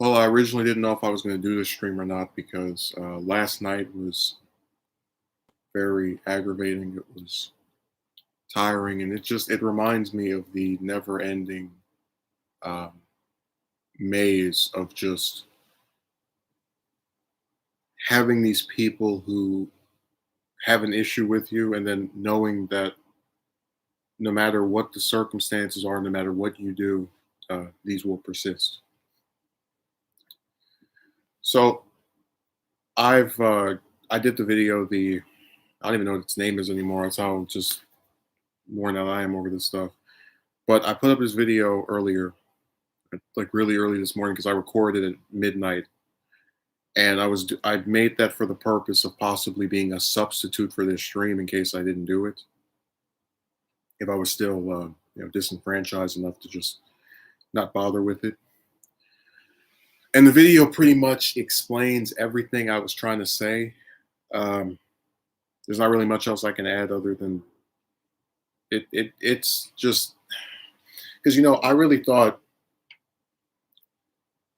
Well, I originally didn't know if I was going to do this stream or not because last night was very aggravating. It was tiring, and it reminds me of the never-ending um, maze of just having these people who have an issue with you, and then knowing that no matter what the circumstances are, no matter what you do, these will persist. So I've I did the video. I don't even know what its name is anymore. That's how just worn out I am over this stuff. But I put up this video earlier, like really early this morning, because I recorded at midnight, and I made that for the purpose of possibly being a substitute for this stream in case I didn't do it. If I was still, disenfranchised enough to just not bother with it. And the video pretty much explains everything I was trying to say. Um, there's not really much else I can add other than it's just because I really thought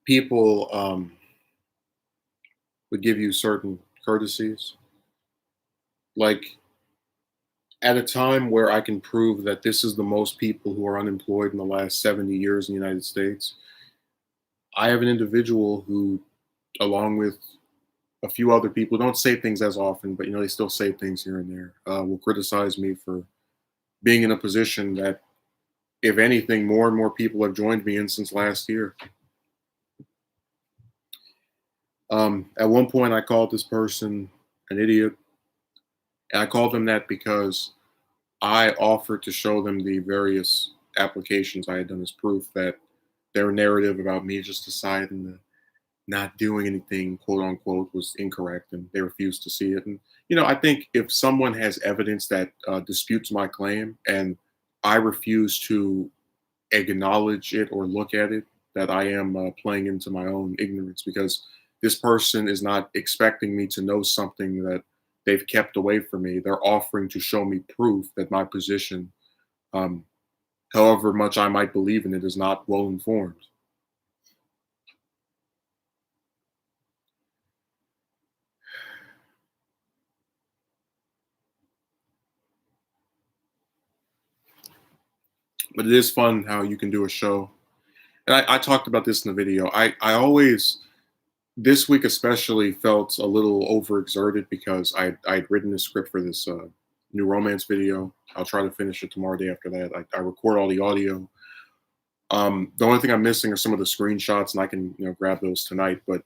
people would give you certain courtesies. Like at a time where I can prove that this is the most people who are unemployed in the last 70 years in the United States, I have an individual who, along with a few other people, don't say things as often, but they still say things here and there, will criticize me for being in a position that, if anything, more and more people have joined me in since last year. At one point, I called this person an idiot. And I called them that because I offered to show them the various applications I had done as proof that their narrative about me just deciding to not doing anything, quote unquote, was incorrect, and they refused to see it. And I think if someone has evidence that disputes my claim, and I refuse to acknowledge it or look at it, that I am playing into my own ignorance, because this person is not expecting me to know something that they've kept away from me. They're offering to show me proof that my position, um, however much I might believe in it, is not well informed. But it is fun how you can do a show. And I talked about this in the video. I always, this week especially, felt a little overexerted because I'd written the script for this new romance video. I'll try to finish it tomorrow, day after that. I record all the audio. The only thing I'm missing are some of the screenshots, and I can grab those tonight. But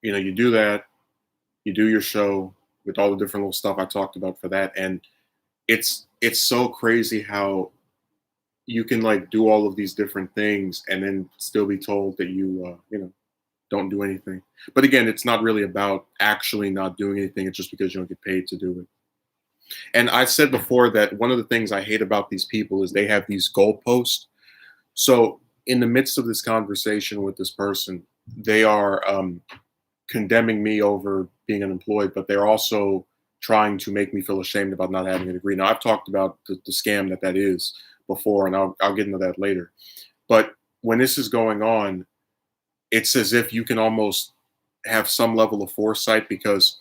you do that, you do your show with all the different little stuff I talked about for that, and it's so crazy how you can like do all of these different things and then still be told that you don't do anything. But again, it's not really about actually not doing anything. It's just because you don't get paid to do it. And I said before that one of the things I hate about these people is they have these goalposts. So in the midst of this conversation with this person, they are condemning me over being unemployed, but they're also trying to make me feel ashamed about not having a degree. Now, I've talked about the scam that is before, and I'll get into that later. But when this is going on, it's as if you can almost have some level of foresight, because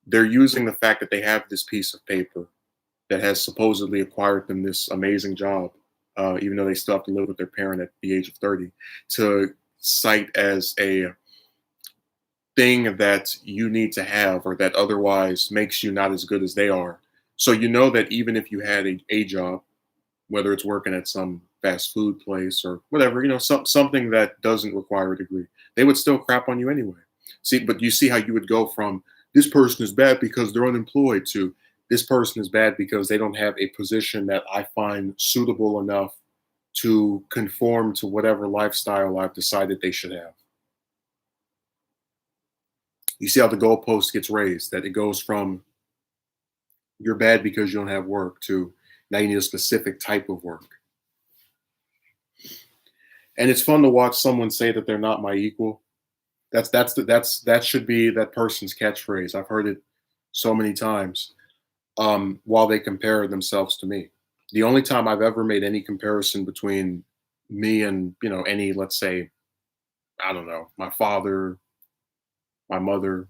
they're using the fact that they have this piece of paper that has supposedly acquired them this amazing job, even though they still have to live with their parent at the age of 30, to cite as a thing that you need to have, or that otherwise makes you not as good as they are. So that even if you had a job, whether it's working at some fast food place or whatever, something that doesn't require a degree, they would still crap on you anyway. See, but you see how you would go from this person is bad because they're unemployed to this person is bad because they don't have a position that I find suitable enough to conform to whatever lifestyle I've decided they should have. You see how the goalpost gets raised, that it goes from you're bad because you don't have work to now you need a specific type of work. And it's fun to watch someone say that they're not my equal. That should be that person's catchphrase. I've heard it so many times, while they compare themselves to me. The only time I've ever made any comparison between me and, any, let's say, I don't know, my father, my mother,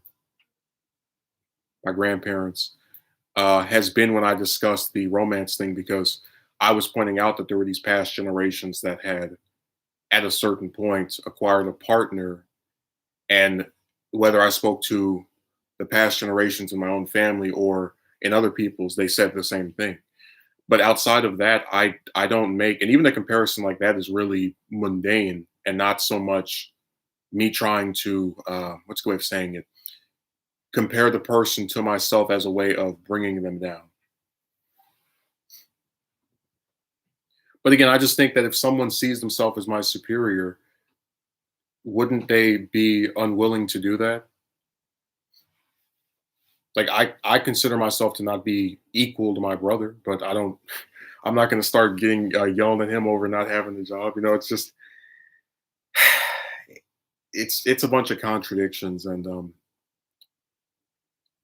my grandparents, has been when I discussed the romance thing, because I was pointing out that there were these past generations that had, at a certain point, acquired a partner. And whether I spoke to the past generations in my own family or in other people's, they said the same thing. But outside of that, I don't make, and even a comparison like that is really mundane and not so much me trying to, what's the way of saying it, compare the person to myself as a way of bringing them down. But again, I just think that if someone sees themselves as my superior, wouldn't they be unwilling to do that? Like, I consider myself to not be equal to my brother, but I don't. I'm not going to start getting yelling at him over not having a job. It's just it's a bunch of contradictions, and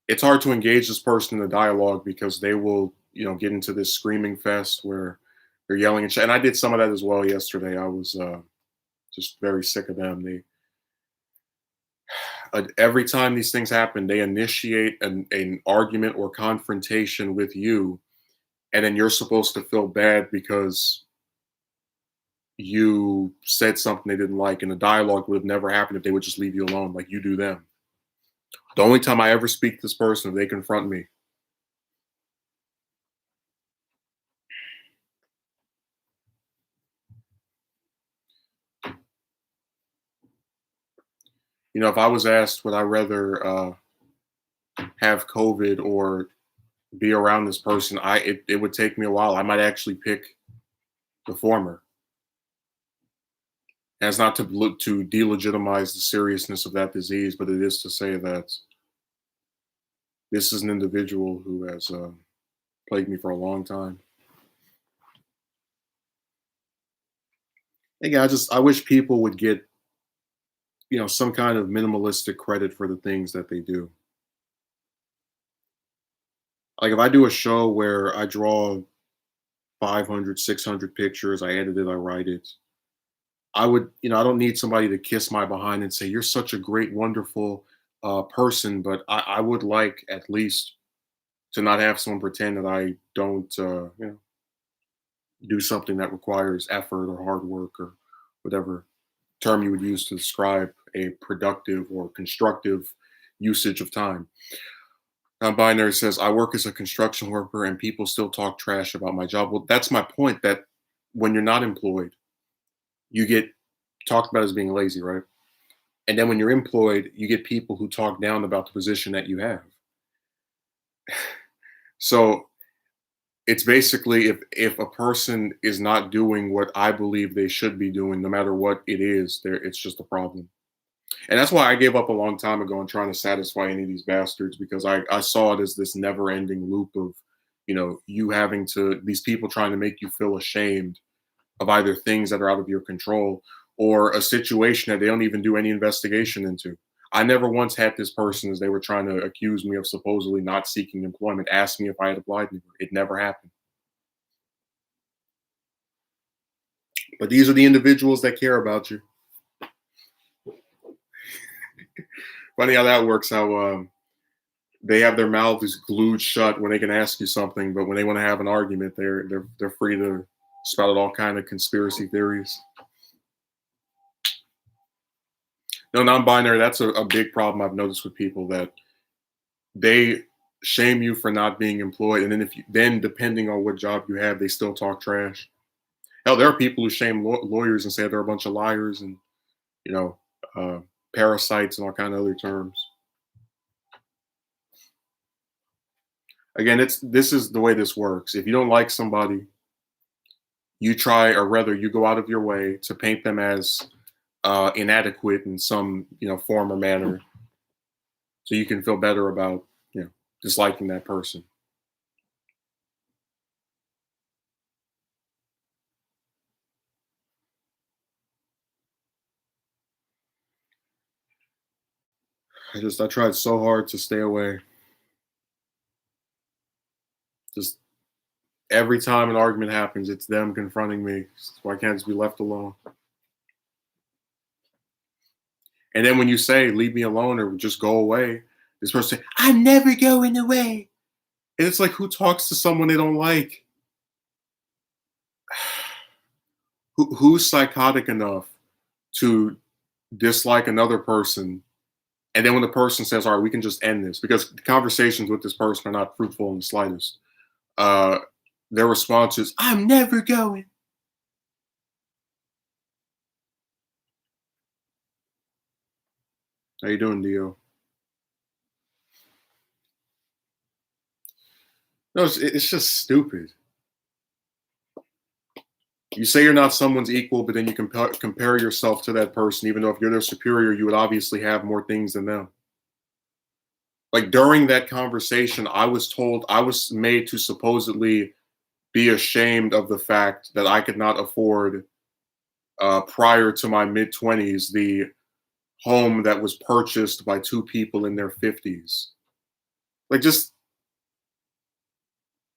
it's hard to engage this person in a dialogue because they will, get into this screaming fest where they're yelling and I did some of that as well yesterday. I was just very sick of them. Every time these things happen, they initiate an argument or confrontation with you, and then you're supposed to feel bad because you said something they didn't like, and the dialogue would have never happened if they would just leave you alone like you do them. The only time I ever speak to this person, if they confront me. If I was asked, would I rather have COVID or be around this person, it would take me a while. I might actually pick the former. And it's not to look to delegitimize the seriousness of that disease, but it is to say that this is an individual who has plagued me for a long time. Again, I wish people would get, some kind of minimalistic credit for the things that they do. Like, if I do a show where I draw 500, 600 pictures, I edit it, I write it, I would, I don't need somebody to kiss my behind and say, "You're such a great, wonderful person," but I would like at least to not have someone pretend that I don't, do something that requires effort or hard work or whatever term you would use to describe a productive or constructive usage of time. Binary says, I work as a construction worker and people still talk trash about my job. Well, that's my point, that when you're not employed, you get talked about as being lazy, right? And then when you're employed, you get people who talk down about the position that you have. So it's basically, if a person is not doing what I believe they should be doing, no matter what it is, there it's just a problem. And that's why I gave up a long time ago on trying to satisfy any of these bastards, because I saw it as this never ending loop of, you having to, these people trying to make you feel ashamed of either things that are out of your control or a situation that they don't even do any investigation into. I never once had this person, as they were trying to accuse me of supposedly not seeking employment, ask me if I had applied anywhere. It never happened. But these are the individuals that care about you. Funny how that works. How they have their mouths glued shut when they can ask you something, but when they want to have an argument, they're free to spout out all kind of conspiracy theories. No, non-binary. That's a big problem I've noticed with people, that they shame you for not being employed, and then if you then depending on what job you have, they still talk trash. Hell, there are people who shame lawyers and say they're a bunch of liars and, you know uh, parasites and all kind of other terms. Again, this is the way this works. If you don't like somebody, you try, or rather, you go out of your way to paint them as inadequate in some, form or manner, so you can feel better about, disliking that person. I tried so hard to stay away. Just Every time an argument happens, it's them confronting me. Why can't I just be left alone? And then when you say, leave me alone or just go away, this person say, I'm never going away. And it's like, who talks to someone they don't like? Who's psychotic enough to dislike another person? And then when the person says, all right, we can just end this, because the conversations with this person are not fruitful in the slightest. Uh, their response is, I'm never going. How you doing, Dio? No, it's just stupid. You say you're not someone's equal, but then you compare yourself to that person, even though if you're their superior, you would obviously have more things than them. Like during that conversation, I was told I was made to supposedly be ashamed of the fact that I could not afford, prior to my mid 20s, the home that was purchased by two people in their 50s. Like, just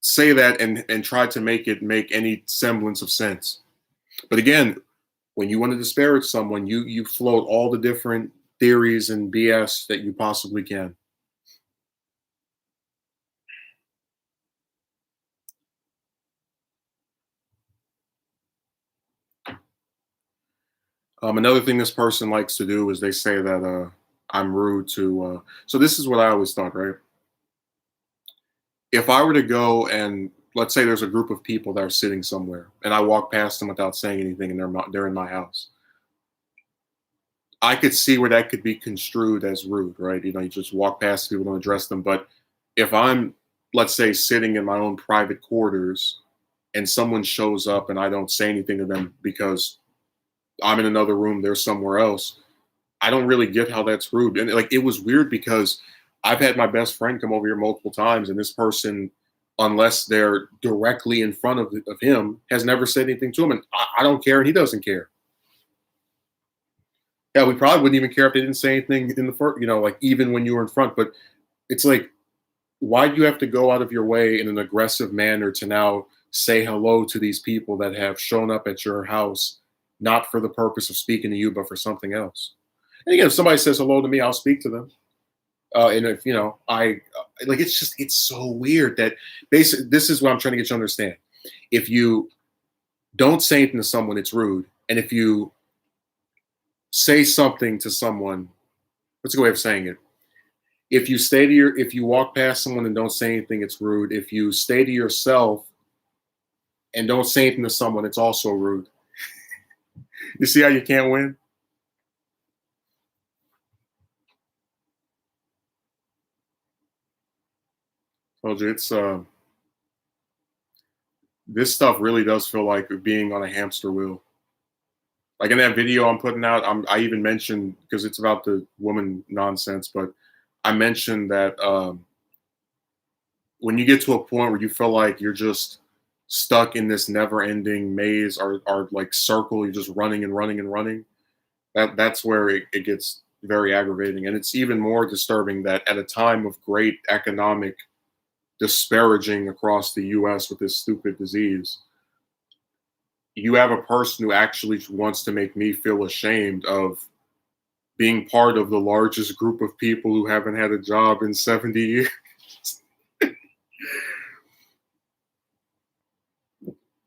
say that and try to make it make any semblance of sense. But again, when you want to disparage someone, you float all the different theories and BS that you possibly can. Another thing this person likes to do is they say that I'm rude to. So this is what I always thought, right? If I were to go and let's say there's a group of people that are sitting somewhere, and I walk past them without saying anything, and they're in my house, I could see where that could be construed as rude, right? You know, you just walk past people, don't address them. But if I'm, let's say, sitting in my own private quarters, and someone shows up and I don't say anything to them because I'm in another room, they're somewhere else, I don't really get how that's rude. And like, it was weird because I've had my best friend come over here multiple times, and this person, unless they're directly in front of him, has never said anything to him. And I don't care, and he doesn't care. Yeah, we probably wouldn't even care if they didn't say anything in the first, like even when you were in front. But it's like, why do you have to go out of your way in an aggressive manner to now say hello to these people that have shown up at your house, not for the purpose of speaking to you, but for something else? And again, if somebody says hello to me, I'll speak to them. And if I like, it's so weird that basically this is what I'm trying to get you to understand. If you don't say anything to someone, it's rude, and if you say something to someone, what's a good way of saying it? If you walk past someone and don't say anything, it's rude. If you stay to yourself and don't say anything to someone, it's also rude. You see how you can't win? Told you, it's this stuff really does feel like being on a hamster wheel. Like in that video I'm putting out, I even mentioned, because it's about the woman nonsense, but I mentioned that when you get to a point where you feel like you're just stuck in this never-ending maze or like circle, you're just running and running and running. That's where it gets very aggravating, and it's even more disturbing that at a time of great economic disparaging across the U.S. with this stupid disease, you have a person who actually wants to make me feel ashamed of being part of the largest group of people who haven't had a job in 70 years.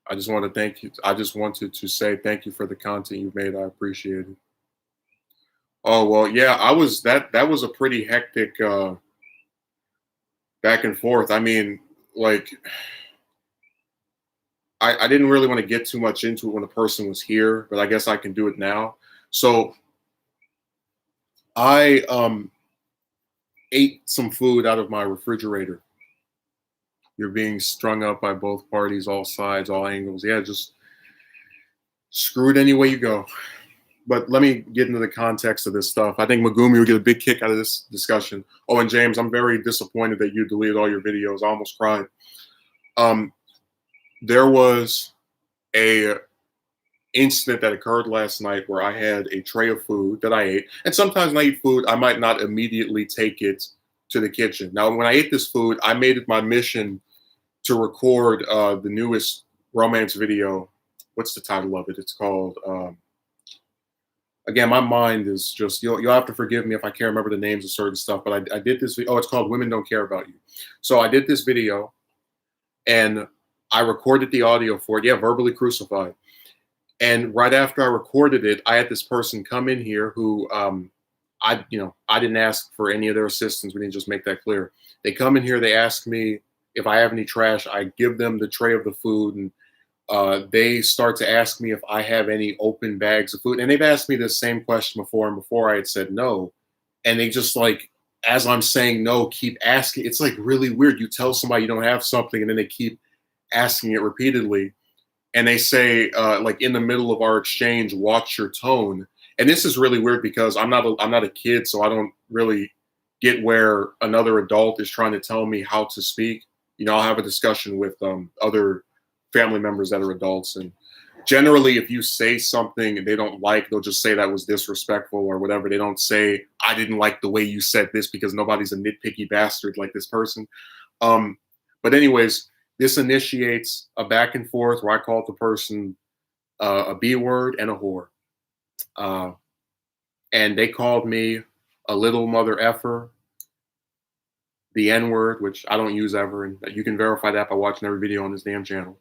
I just want to thank you. I just wanted to say thank you for the content you've made. I appreciate it. Oh well, yeah, I was that was a pretty hectic back and forth. I mean, like I didn't really want to get too much into it when the person was here, but I guess I can do it now. So I ate some food out of my refrigerator. You're being strung up by both parties, all sides, all angles. Yeah, just screw it any way you go. But let me get into the context of this stuff. I think Megumi will get a big kick out of this discussion. Oh, and James, I'm very disappointed that you deleted all your videos. I almost cried. Um, there was a incident that occurred last night where I had a tray of food that I ate. And sometimes when I eat food, I might not immediately take it to the kitchen. Now, when I ate this food, I made it my mission to record the newest romance video. What's the title of it? It's called. Again, my mind is just you'll have to forgive me if I can't remember the names of certain stuff. But I did this. Oh, it's called "Women Don't Care About You." So I did this video and I recorded the audio for it. Yeah, verbally crucified. And right after I recorded it, I had this person come in here who I didn't ask for any of their assistance. We didn't just make that clear. They come in here, they ask me if I have any trash. I give them the tray of the food, and they start to ask me if I have any open bags of food. And they've asked me this same question before, and before I had said no. And they just like, as I'm saying no, keep asking. It's like really weird. You tell somebody you don't have something, and then they keep asking it repeatedly. And they say, like in the middle of our exchange, watch your tone. And this is really weird because I'm not a kid, so I don't really get where another adult is trying to tell me how to speak. I'll have a discussion with other family members that are adults, and generally, if you say something they don't like, they'll just say that was disrespectful or whatever. They don't say I didn't like the way you said this, because nobody's a nitpicky bastard like this person. Um, but anyways, this initiates a back and forth where I call the person a B word and a whore. Uh, and they called me a little mother effer, the N word, which I don't use ever. And you can verify that by watching every video on this damn channel.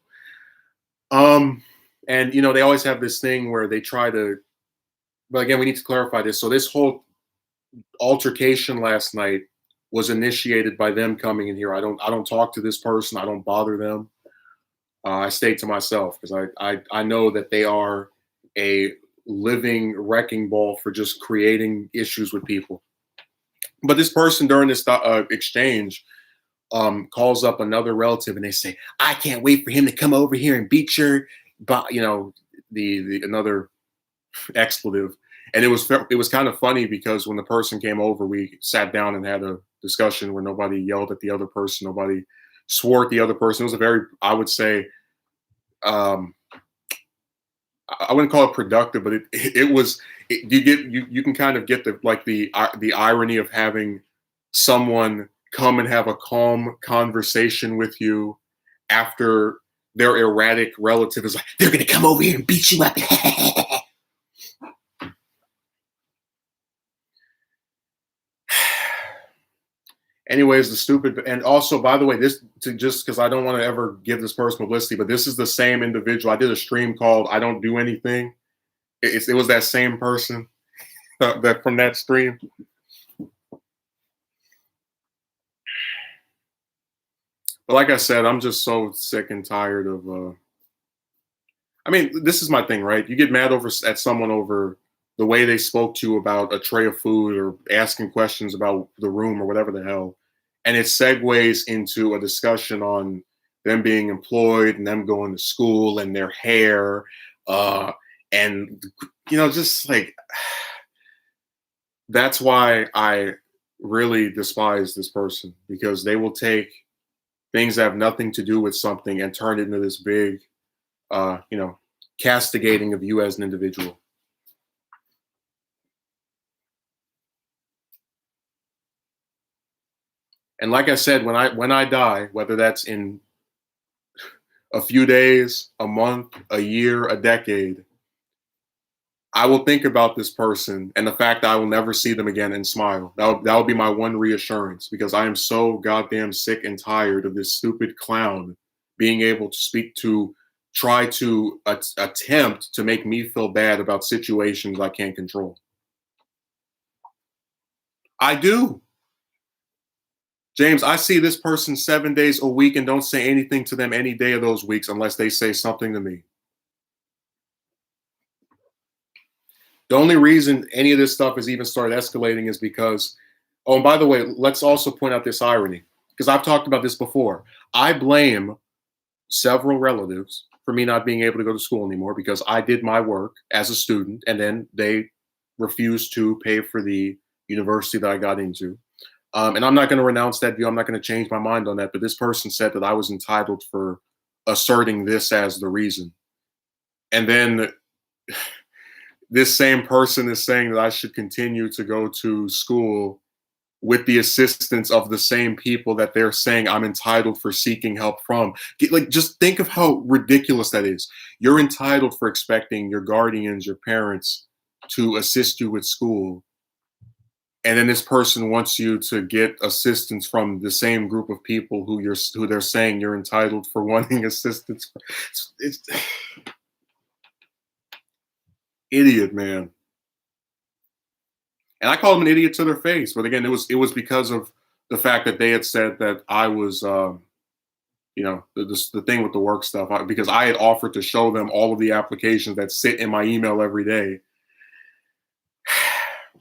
And they always have this thing where they try to, but again, we need to clarify this. So this whole altercation last night was initiated by them coming in here. I don't talk to this person. I don't bother them. I stay to myself because I know that they are a living wrecking ball for just creating issues with people. But this person during this exchange calls up another relative, and they say, "I can't wait for him to come over here and beat your," but the another expletive. And it was kind of funny because when the person came over, we sat down and had a discussion where nobody yelled at the other person, nobody swore at the other person. It was a very, I would say, I wouldn't call it productive, but it was. You can kind of get the irony of having someone come and have a calm conversation with you after their erratic relative is like, they're going to come over here and beat you up. Anyways, the stupid, and also, by the way, just because I don't want to ever give this person publicity, but this is the same individual. I did a stream called "I Don't Do Anything." It was that same person that from that stream. But like I said, I'm just so sick and tired of. I mean, this is my thing, right? You get mad at someone over the way they spoke to you about a tray of food or asking questions about the room or whatever the hell, and it segues into a discussion on them being employed and them going to school and their hair, and just like that's why I really despise this person, because they will take things that have nothing to do with something and turn it into this big, castigating of you as an individual. And like I said, when I die, whether that's in a few days, a month, a year, a decade, I will think about this person and the fact that I will never see them again and smile. That'll be my one reassurance, because I am so goddamn sick and tired of this stupid clown being able to try to attempt to make me feel bad about situations I can't control. I do. James, I see this person 7 days a week and don't say anything to them any day of those weeks unless they say something to me. The only reason any of this stuff has even started escalating is because, oh, and by the way, let's also point out this irony, because I've talked about this before. I blame several relatives for me not being able to go to school anymore because I did my work as a student and then they refused to pay for the university that I got into. And I'm not going to renounce that view. I'm not going to change my mind on that. But this person said that I was entitled for asserting this as the reason. And then this same person is saying that I should continue to go to school with the assistance of the same people that they're saying I'm entitled for seeking help from. Like, just think of how ridiculous that is. You're entitled for expecting your guardians, your parents to assist you with school. And then this person wants you to get assistance from the same group of people who they're saying you're entitled for wanting assistance from. It's idiot, man. And I called them an idiot to their face. But again, it was because of the fact that they had said that I was, the thing with the work stuff, because I had offered to show them all of the applications that sit in my email every day,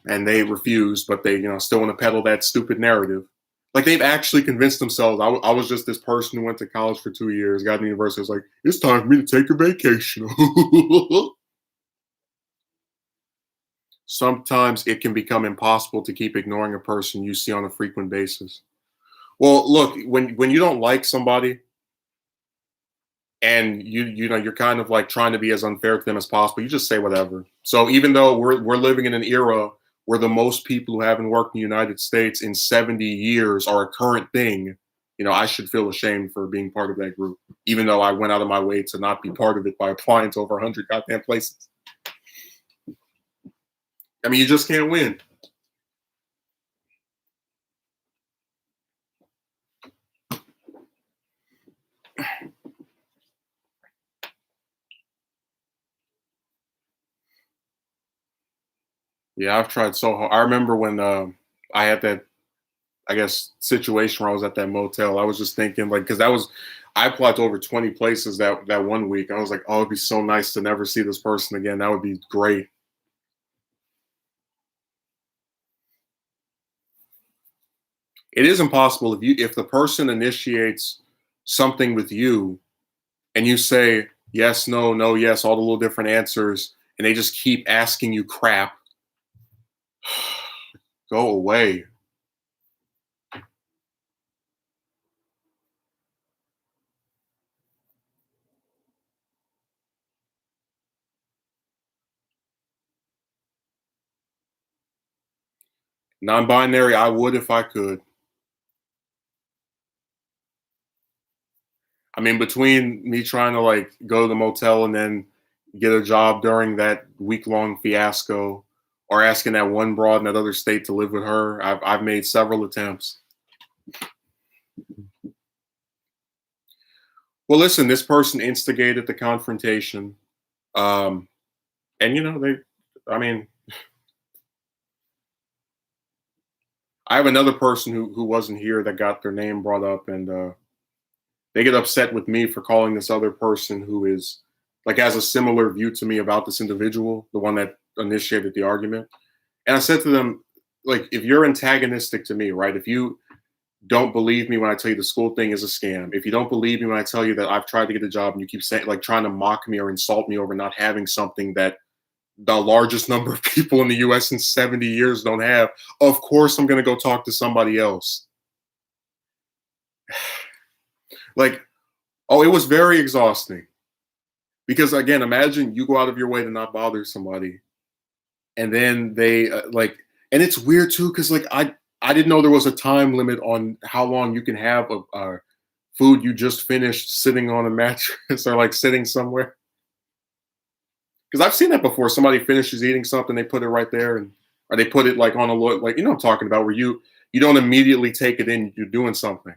and they refused. But they, still want to peddle that stupid narrative. Like, they've actually convinced themselves I was just this person who went to college for 2 years, got to university, was like, it's time for me to take a vacation. Sometimes it can become impossible to keep ignoring a person you see on a frequent basis. Well, look, when you don't like somebody and you're kind of like trying to be as unfair to them as possible, you just say whatever. So even though we're living in an era where the most people who haven't worked in the United States in 70 years are a current thing, I should feel ashamed for being part of that group, even though I went out of my way to not be part of it by applying to over 100 goddamn places. I mean, you just can't win. Yeah, I've tried so hard. I remember when I had that, I guess, situation where I was at that motel. I was just thinking, like, because I applied to over 20 places that one week. I was like, oh, it'd be so nice to never see this person again. That would be great. It is impossible if the person initiates something with you and you say yes, no, no, yes, all the little different answers, and they just keep asking you crap. Go away. Non-binary, I would if I could. I mean, between me trying to like go to the motel and then get a job during that week-long fiasco, or asking that one broad in that other state to live with her, I've made several attempts. Well, listen, this person instigated the confrontation, and I mean, I have another person who wasn't here that got their name brought up, and they get upset with me for calling this other person who is like has a similar view to me about this individual, the one that initiated the argument. And I said to them, like, if you're antagonistic to me, right? If you don't believe me when I tell you the school thing is a scam, if you don't believe me when I tell you that I've tried to get a job and you keep saying, like, trying to mock me or insult me over not having something that the largest number of people in the US in 70 years don't have, of course I'm going to go talk to somebody else. Like, oh, it was very exhausting. Because again, imagine you go out of your way to not bother somebody, and then they and it's weird too, because like I didn't know there was a time limit on how long you can have a food you just finished sitting on a mattress or like sitting somewhere. Because I've seen that before. Somebody finishes eating something, they put it right there, or they put it like on a look, like what I'm talking about, where you don't immediately take it in. You're doing something.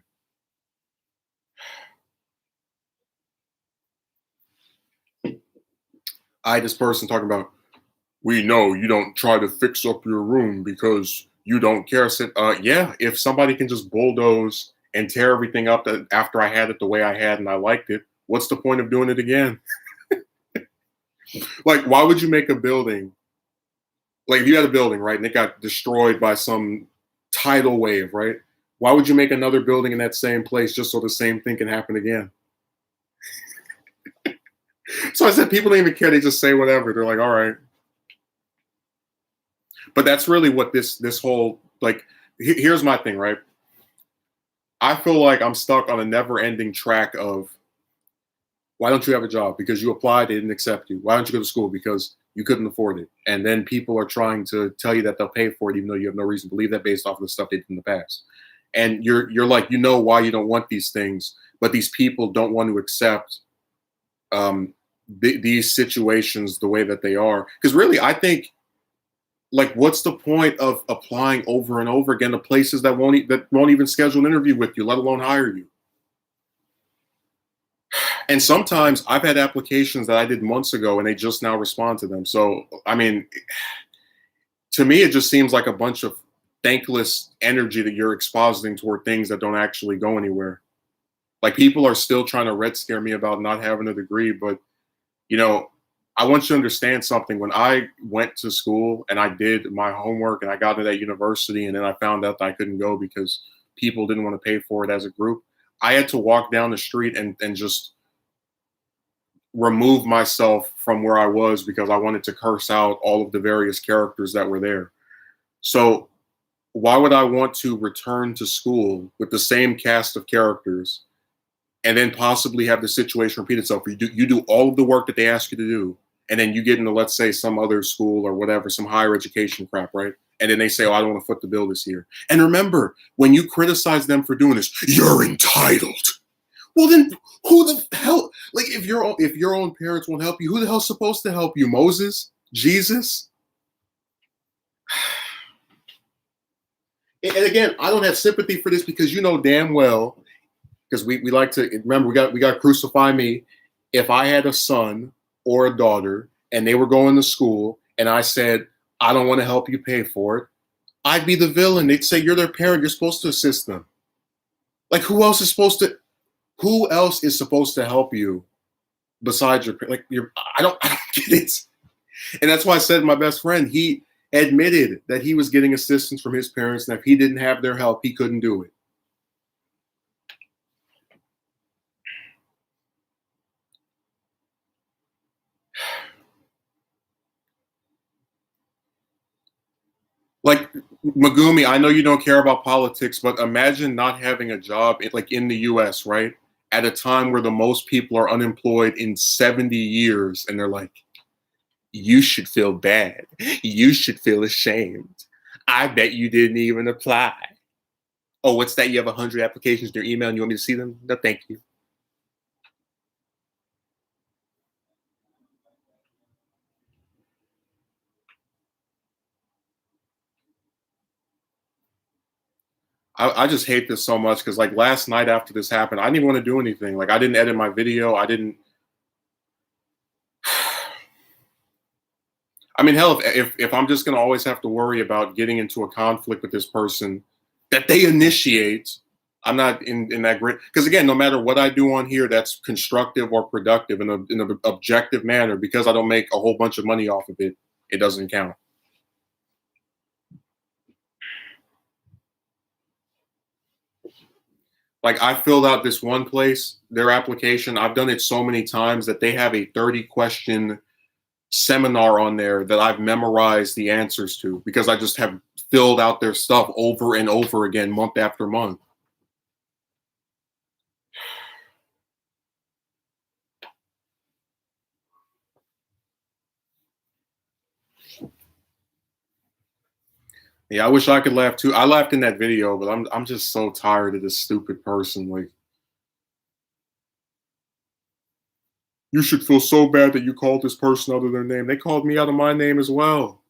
I had this person talking about, we know you don't try to fix up your room because you don't care. I said, yeah, if somebody can just bulldoze and tear everything up after I had it the way I had and I liked it, what's the point of doing it again? Like, why would you make a building? Like, if you had a building, right, and it got destroyed by some tidal wave, right? Why would you make another building in that same place just so the same thing can happen again? So I said, people don't even care. They just say whatever. They're like, all right. But that's really what this whole, like, here's my thing, right? I feel like I'm stuck on a never-ending track of, why don't you have a job? Because you applied, they didn't accept you. Why don't you go to school? Because You couldn't afford it. And then people are trying to tell you that they'll pay for it, even though you have no reason to believe that based off of the stuff they did in the past. And you're like, you know why you don't want these things, but these people don't want to accept these situations the way that they are. Because really, I think, like, what's the point of applying over and over again to places that won't even schedule an interview with you, let alone hire you? And sometimes I've had applications that I did months ago and they just now respond to them. So, I mean, to me, it just seems like a bunch of thankless energy that you're expositing toward things that don't actually go anywhere. Like, people are still trying to red scare me about not having a degree, but you know, I want you to understand something. When I went to school and I did my homework and I got to that university and then I found out that I couldn't go because people didn't want to pay for it as a group, I had to walk down the street and just remove myself from where I was because I wanted to curse out all of the various characters that were there. So why would I want to return to school with the same cast of characters and then possibly have the situation repeat itself? You do all of the work that they ask you to do, and then you get into, let's say, some other school or whatever, some higher education crap, right? And then they say, "Oh, I don't want to foot the bill this year." And remember, when you criticize them for doing this, you're entitled. Well, then who the hell? Like, if your own parents won't help you, who the hell's supposed to help you? Moses? Jesus? And again, I don't have sympathy for this because you know damn well, because we like to remember we got crucify me. If I had a son or a daughter and they were going to school and I said, I don't want to help you pay for it, I'd be the villain. They'd say, you're their parent, you're supposed to assist them. Like, who else is supposed to help you besides your, like, I don't get it. And that's why I said my best friend, he admitted that he was getting assistance from his parents, and if he didn't have their help, he couldn't do it. Like, Megumi, I know you don't care about politics, but imagine not having a job like in the US, right? At a time where the most people are unemployed in 70 years, and they're like, you should feel bad. You should feel ashamed. I bet you didn't even apply. Oh, what's that? You have 100 applications in your email and you want me to see them? No, thank you. I just hate this so much because, like, last night after this happened, I didn't even want to do anything. Like, I didn't edit my video. I didn't. I mean, hell, if I'm just gonna always have to worry about getting into a conflict with this person that they initiate, I'm not in that great. Because again, no matter what I do on here, that's constructive or productive in an objective manner. Because I don't make a whole bunch of money off of it, it doesn't count. Like, I filled out this one place, their application. I've done it so many times that they have a 30-question seminar on there that I've memorized the answers to because I just have filled out their stuff over and over again, month after month. Yeah, I wish I could laugh too. I laughed in that video, but I'm just so tired of this stupid person. Like, you should feel so bad that you called this person out of their name. They called me out of my name as well,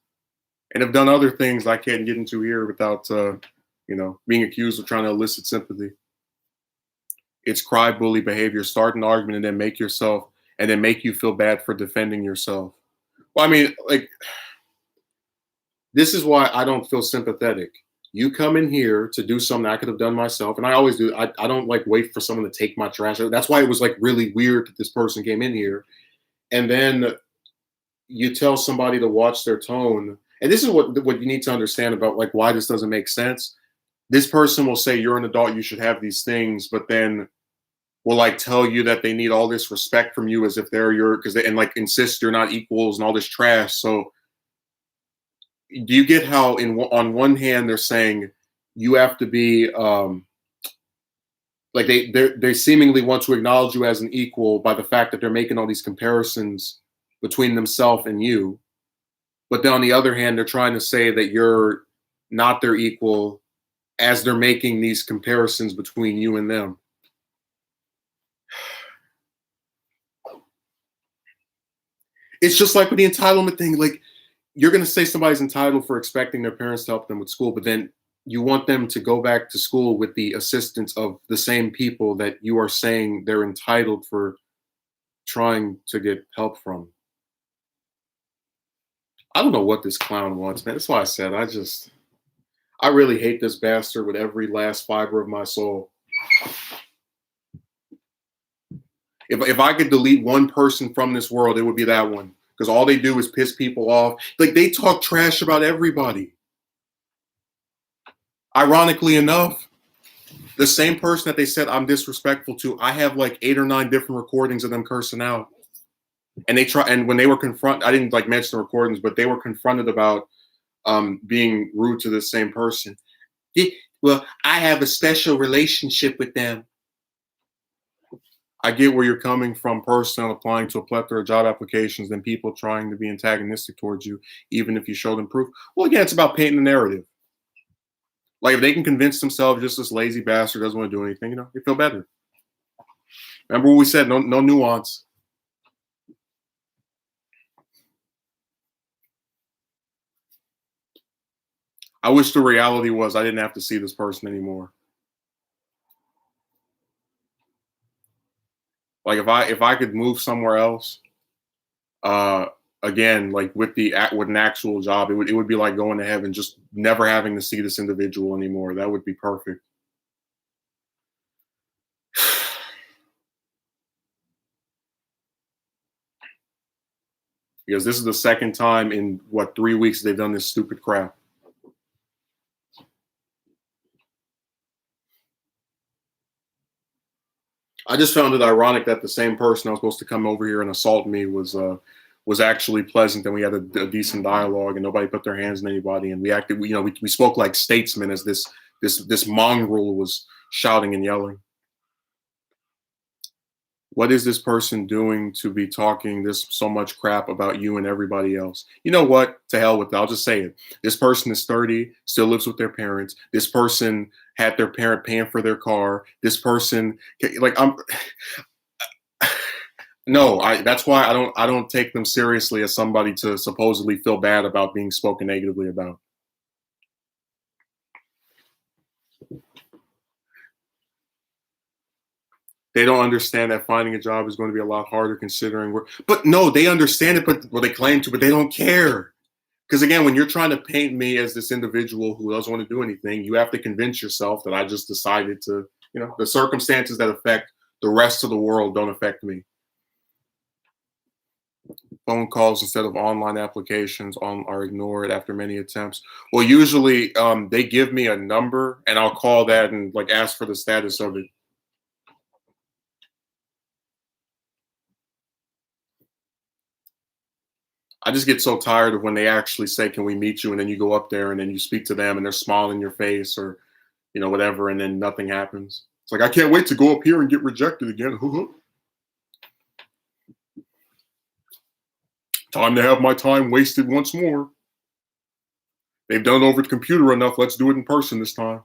and have done other things I can't get into here without, being accused of trying to elicit sympathy. It's cry bully behavior. Start an argument and then make you feel bad for defending yourself. Well, I mean, like, this is why I don't feel sympathetic. You come in here to do something I could have done myself, and I always do. I don't like wait for someone to take my trash. That's why it was like really weird that this person came in here, and then you tell somebody to watch their tone. And this is what you need to understand about, like, why this doesn't make sense. This person will say you're an adult, you should have these things, but then will, like, tell you that they need all this respect from you as if they're your, because they, and like, insist you're not equals and all this trash. So do you get how on one hand they're saying you have to be like, they seemingly want to acknowledge you as an equal by the fact that they're making all these comparisons between themselves and you, But then on the other hand, they're trying to say that you're not their equal as they're making these comparisons between you and them. It's just like with the entitlement thing. Like, you're going to say somebody's entitled for expecting their parents to help them with school, but then you want them to go back to school with the assistance of the same people that you are saying they're entitled for trying to get help from. I don't know what this clown wants, man. That's why I said I really hate this bastard with every last fiber of my soul. If I could delete one person from this world, it would be that one. Because all they do is piss people off. Like, they talk trash about everybody. Ironically enough, the same person that they said I'm disrespectful to, I have like 8 or 9 different recordings of them cursing out. And when they were confronted, I didn't like mention the recordings, but they were confronted about being rude to the same person. Yeah, well, I have a special relationship with them. I get where you're coming from, person applying to a plethora of job applications, then people trying to be antagonistic towards you, even if you show them proof. Well, again, it's about painting the narrative. Like, if they can convince themselves just this lazy bastard doesn't want to do anything, they feel better. Remember what we said, no nuance. I wish the reality was I didn't have to see this person anymore. Like, if I could move somewhere else, again, like with an actual job, it would be like going to heaven, just never having to see this individual anymore. That would be perfect. Because this is the second time in 3 weeks they've done this stupid crap. I just found it ironic that the same person that was supposed to come over here and assault me was actually pleasant, and we had a decent dialogue, and nobody put their hands on anybody, and we spoke like statesmen as this mongrel was shouting and yelling. What is this person doing to be talking this so much crap about you and everybody else? You know what? To hell with it. I'll just say it. This person is 30, still lives with their parents. This person had their parent paying for their car. This person, like, no, that's why I don't take them seriously as somebody to supposedly feel bad about being spoken negatively about. They don't understand that finding a job is going to be a lot harder considering but no, they understand it, but they claim to, but they don't care. Because again, when you're trying to paint me as this individual who doesn't want to do anything, you have to convince yourself that I just decided to, the circumstances that affect the rest of the world don't affect me. Phone calls instead of online applications are ignored after many attempts. Well, usually they give me a number and I'll call that and like ask for the status of it. I just get so tired of when they actually say, "Can we meet you?" And then you go up there and then you speak to them and they're smiling in your face or, whatever, and then nothing happens. It's like, I can't wait to go up here and get rejected again. Time to have my time wasted once more. They've done it over the computer enough. Let's do it in person this time.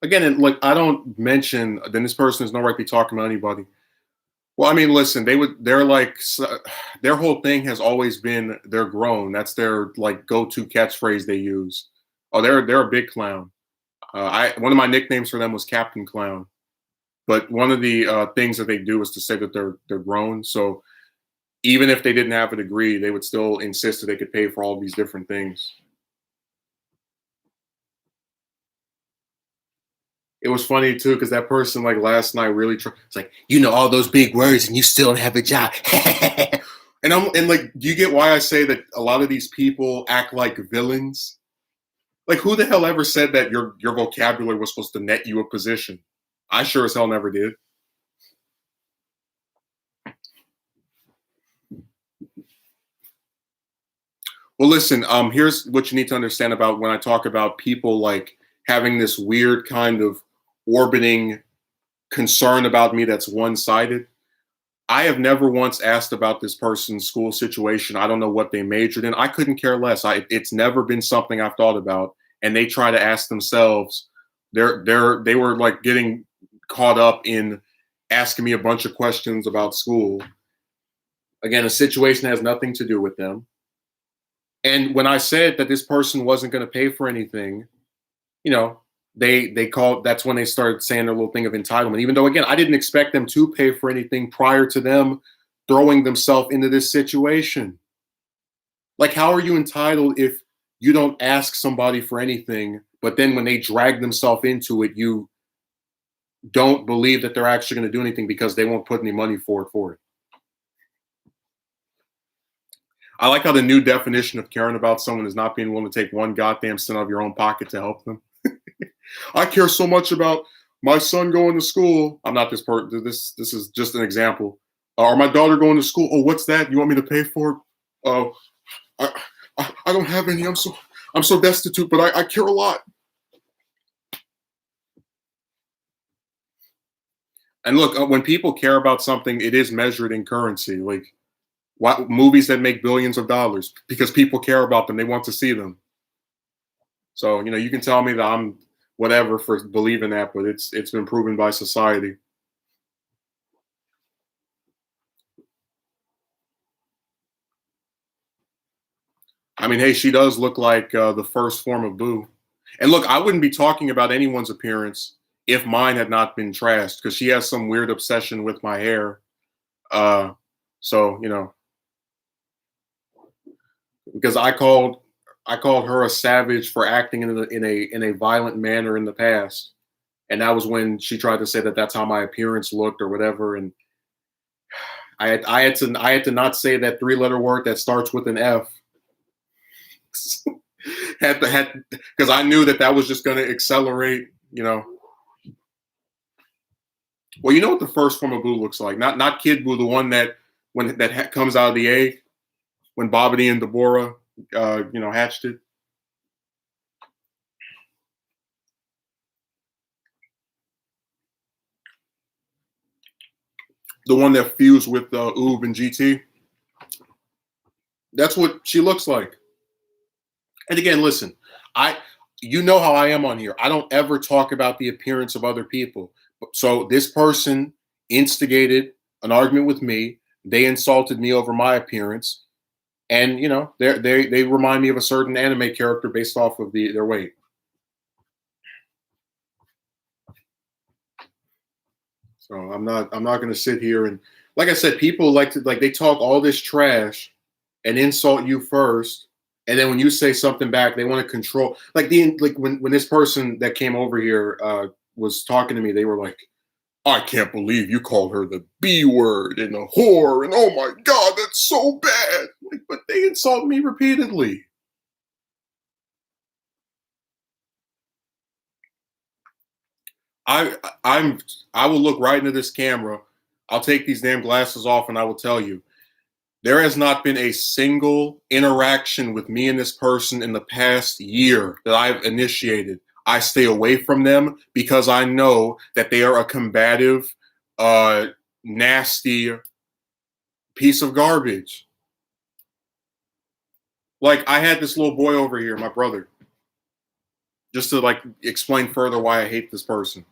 Again, like, I don't mention, then this person has no right to be talking about anybody. Well, I mean, listen, they're like, their whole thing has always been they're grown. That's their like go-to catchphrase they use. Oh, they're a big clown. One of my nicknames for them was Captain Clown. But one of the things that they do is to say that they're grown. So even if they didn't have a degree, they would still insist that they could pay for all these different things. It was funny too because that person like last night really it's like, all those big words and you still don't have a job. And like, do you get why I say that a lot of these people act like villains? Like, who the hell ever said that your vocabulary was supposed to net you a position? I sure as hell never did. Well, listen, here's what you need to understand about when I talk about people like having this weird kind of orbiting concern about me that's one-sided. I have never once asked about this person's school situation. I don't know what they majored in. I couldn't care less. It's never been something I've thought about. And they try to ask themselves. They were like getting caught up in asking me a bunch of questions about school. Again, a situation has nothing to do with them. And when I said that this person wasn't going to pay for anything, you know, they called. That's when they started saying their little thing of entitlement. Even though, again, I didn't expect them to pay for anything prior to them throwing themselves into this situation. Like, how are you entitled if you don't ask somebody for anything, but then when they drag themselves into it, you don't believe that they're actually going to do anything because they won't put any money forward for it? I like how the new definition of caring about someone is not being willing to take one goddamn cent out of your own pocket to help them. I care so much about my son going to school. I'm not this person. This is just an example. Or my daughter going to school. Oh, what's that? You want me to pay for it? Oh, I don't have any. I'm so destitute, but I care a lot. And look, when people care about something, it is measured in currency. Like movies that make billions of dollars because people care about them. They want to see them. So, you can tell me that I'm whatever for believing that, but it's been proven by society. I mean, hey, she does look like the first form of Boo. And look, I wouldn't be talking about anyone's appearance if mine had not been trashed because she has some weird obsession with my hair. Uh, so, because I called her a savage for acting in a violent manner in the past, and that was when she tried to say that that's how my appearance looked or whatever. And I had to not say that three-letter word that starts with an F. had because I knew that was just going to accelerate. Well, you know what the first form of Boo looks like? Not Kid Boo, the one that comes out of the egg when Bobbity and Deborah, hatched it. The one that fused with Oob and GT. That's what she looks like. And again, listen, you know how I am on here. I don't ever talk about the appearance of other people. So this person instigated an argument with me. They insulted me over my appearance, and they remind me of a certain anime character based off of their weight. So I'm not going to sit here and, like I said, people they talk all this trash and insult you first, and then when you say something back, they want to control. Like when this person that came over here was talking to me, they were like, I can't believe you called her the B word and a whore, and oh my God, that's so bad. But they insult me repeatedly. I will look right into this camera. I'll take these damn glasses off and I will tell you, there has not been a single interaction with me and this person in the past year that I've initiated. I stay away from them because I know that they are a combative, nasty piece of garbage. Like, I had this little boy over here, my brother, just to explain further why I hate this person.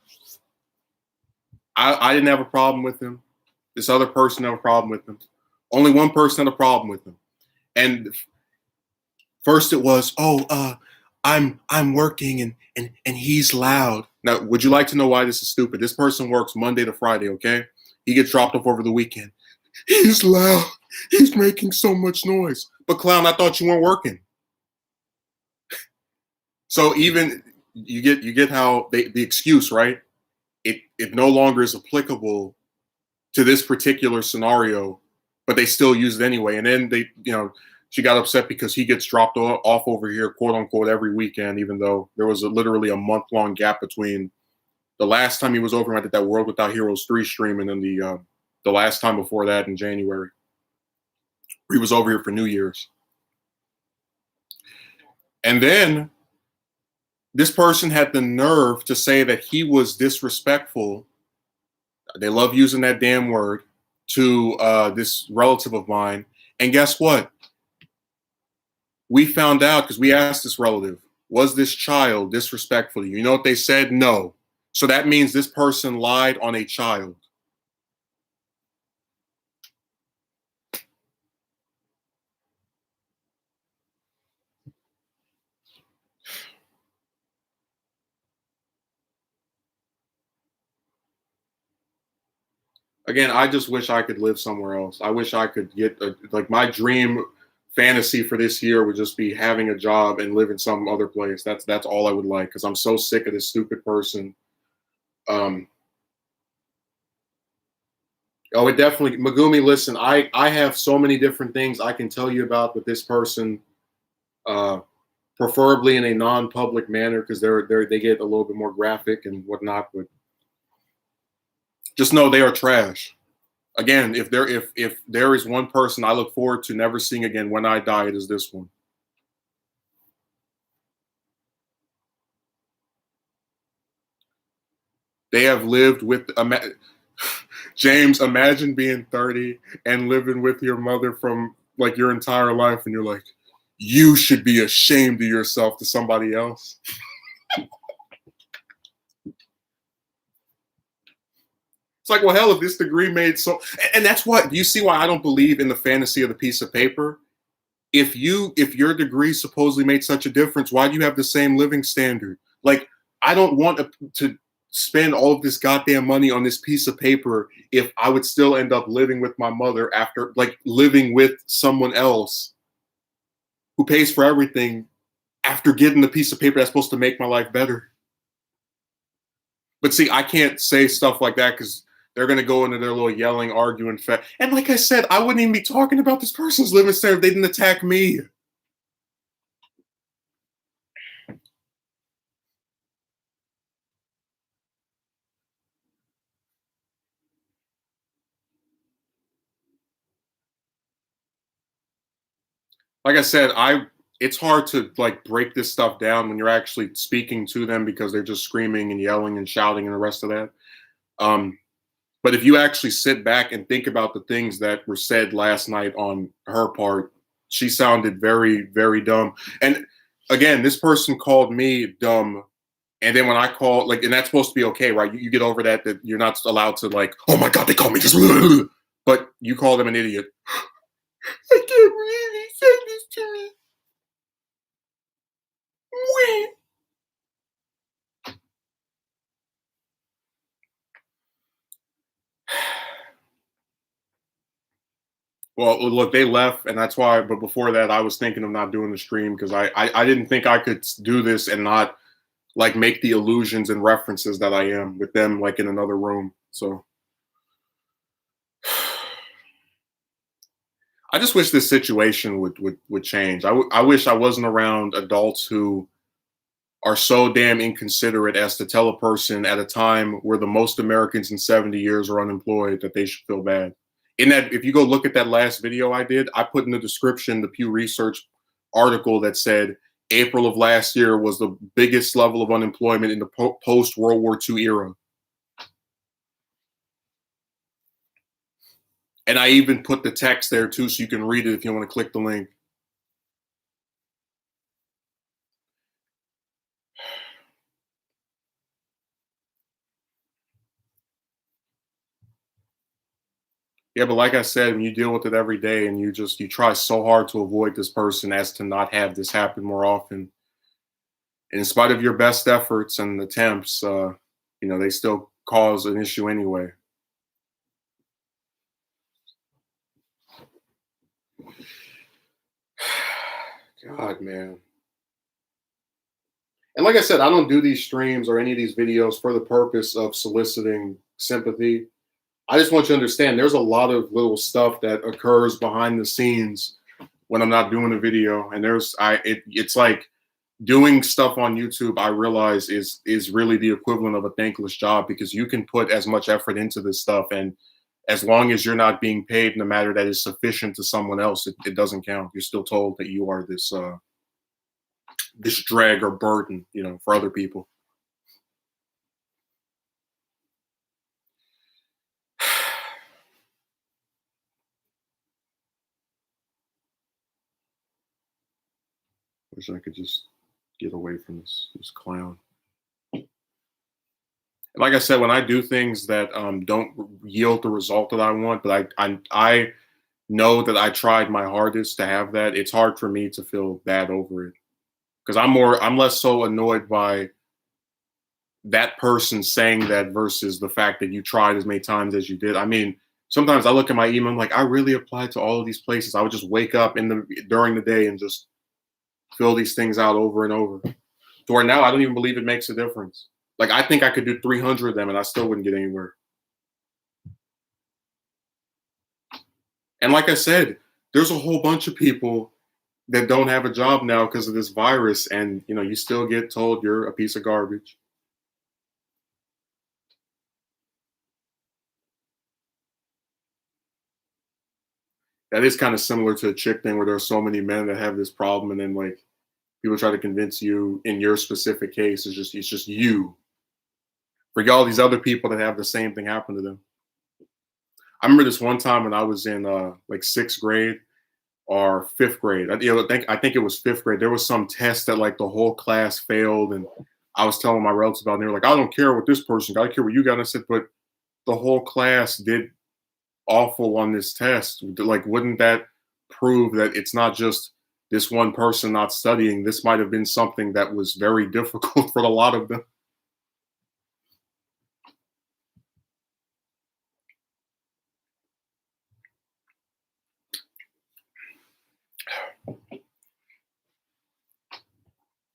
I didn't have a problem with him. This other person had a problem with him. Only one person had a problem with him. And first it was, I'm working and he's loud. Now, would you like to know why this is stupid? This person works Monday to Friday, okay? He gets dropped off over the weekend. He's loud. He's making so much noise. But clown, I thought you weren't working. So even you get how the excuse, right? It no longer is applicable to this particular scenario, but they still use it anyway. And then she got upset because he gets dropped off over here, quote unquote, every weekend, even though there was literally a month-long gap between the last time he was over. I did that World Without Heroes 3 stream, and then the last time before that in January. He was over here for New Year's. And then this person had the nerve to say that he was disrespectful They love using that damn word to this relative of mine. And guess what? We found out because we asked this relative, was this child disrespectful to you? You know what they said? No. So that means this person lied on a child. Again, I just wish I could live somewhere else. I wish I could get like my dream fantasy for this year would just be having a job and live in some other place. That's all I would like because I'm so sick of this stupid person. Um, oh, it definitely Megumi. Listen, I have so many different things I can tell you about with this person. Uh, Preferably in a non-public manner because they get a little bit more graphic and whatnot. But just know they are trash. Again, if there is one person I look forward to never seeing again when I die, it is this one. They have lived with James. Imagine being 30 and living with your mother from like your entire life, and you're like, you should be ashamed of yourself to somebody else. It's like, well, hell, if this degree made so, and that's what you see why I don't believe in the fantasy of the piece of paper. If your degree supposedly made such a difference, why do you have the same living standard? Like, I don't want to spend all of this goddamn money on this piece of paper if I would still end up living with my mother after, like, living with someone else who pays for everything after getting the piece of paper that's supposed to make my life better. But see, I can't say stuff like that because they're going to go into their little yelling, arguing. And like I said, I wouldn't even be talking about this person's living standard if they didn't attack me. Like I said, it's hard to like break this stuff down when you're actually speaking to them because they're just screaming and yelling and shouting and the rest of that. Um, but if you actually sit back and think about the things that were said last night on her part, she sounded very, very dumb. And again, this person called me dumb. And then when I call, like, and that's supposed to be okay, right? You get over that you're not allowed to, like, oh my God, they called me this. But you call them an idiot. I can't believe he said this to me. Well, look, they left, and that's why. But before that, I was thinking of not doing the stream because I didn't think I could do this and not like make the illusions and references that I am with them like in another room. So I just wish this situation would change. I wish I wasn't around adults who are so damn inconsiderate as to tell a person at a time where the most Americans in 70 years are unemployed that they should feel bad. In that, if you go look at that last video I did, I put in the description the Pew Research article that said April of last year was the biggest level of unemployment in the post World War II era. And I even put the text there too, so you can read it if you want to click the link. Yeah, but like I said, when you deal with it every day and you try so hard to avoid this person as to not have this happen more often. And in spite of your best efforts and attempts, they still cause an issue anyway. God, man. And like I said, I don't do these streams or any of these videos for the purpose of soliciting sympathy. I just want you to understand there's a lot of little stuff that occurs behind the scenes when I'm not doing a video. And it's like doing stuff on YouTube, I realize is really the equivalent of a thankless job because you can put as much effort into this stuff and as long as you're not being paid in a matter that is sufficient to someone else, it doesn't count. You're still told that you are this drag or burden, for other people. Wish I could just get away from this clown. Like I said, when I do things that don't yield the result that I want, but I know that I tried my hardest to have that, it's hard for me to feel bad over it because I'm less so annoyed by that person saying that versus the fact that you tried as many times as you did. I mean, sometimes I look at my email, I'm like, I really applied to all of these places. I would just wake up during the day and just fill these things out over and over. To where now I don't even believe it makes a difference. Like I think I could do 300 of them and I still wouldn't get anywhere. And like I said, there's a whole bunch of people that don't have a job now because of this virus, and you still get told you're a piece of garbage. That is kind of similar to a chick thing where there are so many men that have this problem, and then like people try to convince you in your specific case it's just you. For all these other people that have the same thing happen to them. I remember this one time when I was in like sixth grade or fifth grade. I think it was fifth grade. There was some test that like the whole class failed, and I was telling my relatives about it. And they were like, "I don't care what this person got. I care what you got." And I said, "But the whole class did awful on this test. Like, wouldn't that prove that it's not just this one person not studying? This might have been something that was very difficult for a lot of them."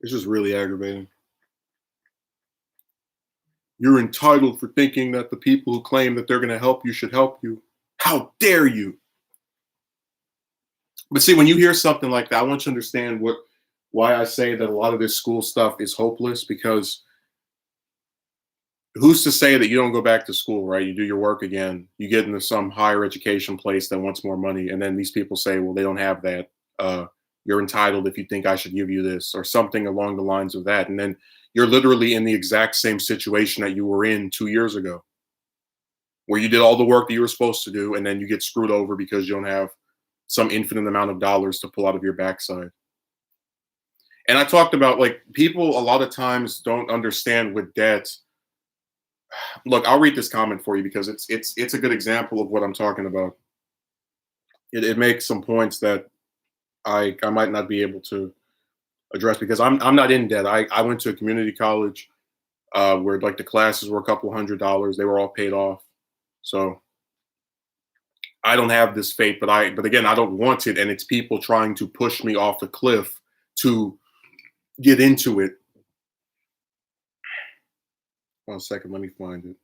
It's just really aggravating. You're entitled for thinking that the people who claim that they're going to help you should help you. How dare you? But see, when you hear something like that, I want you to understand why I say that a lot of this school stuff is hopeless, because who's to say that you don't go back to school, right? You do your work again, you get into some higher education place that wants more money, and then these people say, well, they don't have that. You're entitled if you think I should give you this, or something along the lines of that. And then you're literally in the exact same situation that you were in 2 years ago, where you did all the work that you were supposed to do, and then you get screwed over because you don't have some infinite amount of dollars to pull out of your backside. And I talked about like people a lot of times don't understand with debt. Look, I'll read this comment for you because it's a good example of what I'm talking about. It makes some points that I might not be able to address because I'm not in debt. I went to a community college where like the classes were a couple $100s. They were all paid off. So I don't have this fate, but again, I don't want it, and it's people trying to push me off the cliff to get into it. 1 second, let me find it.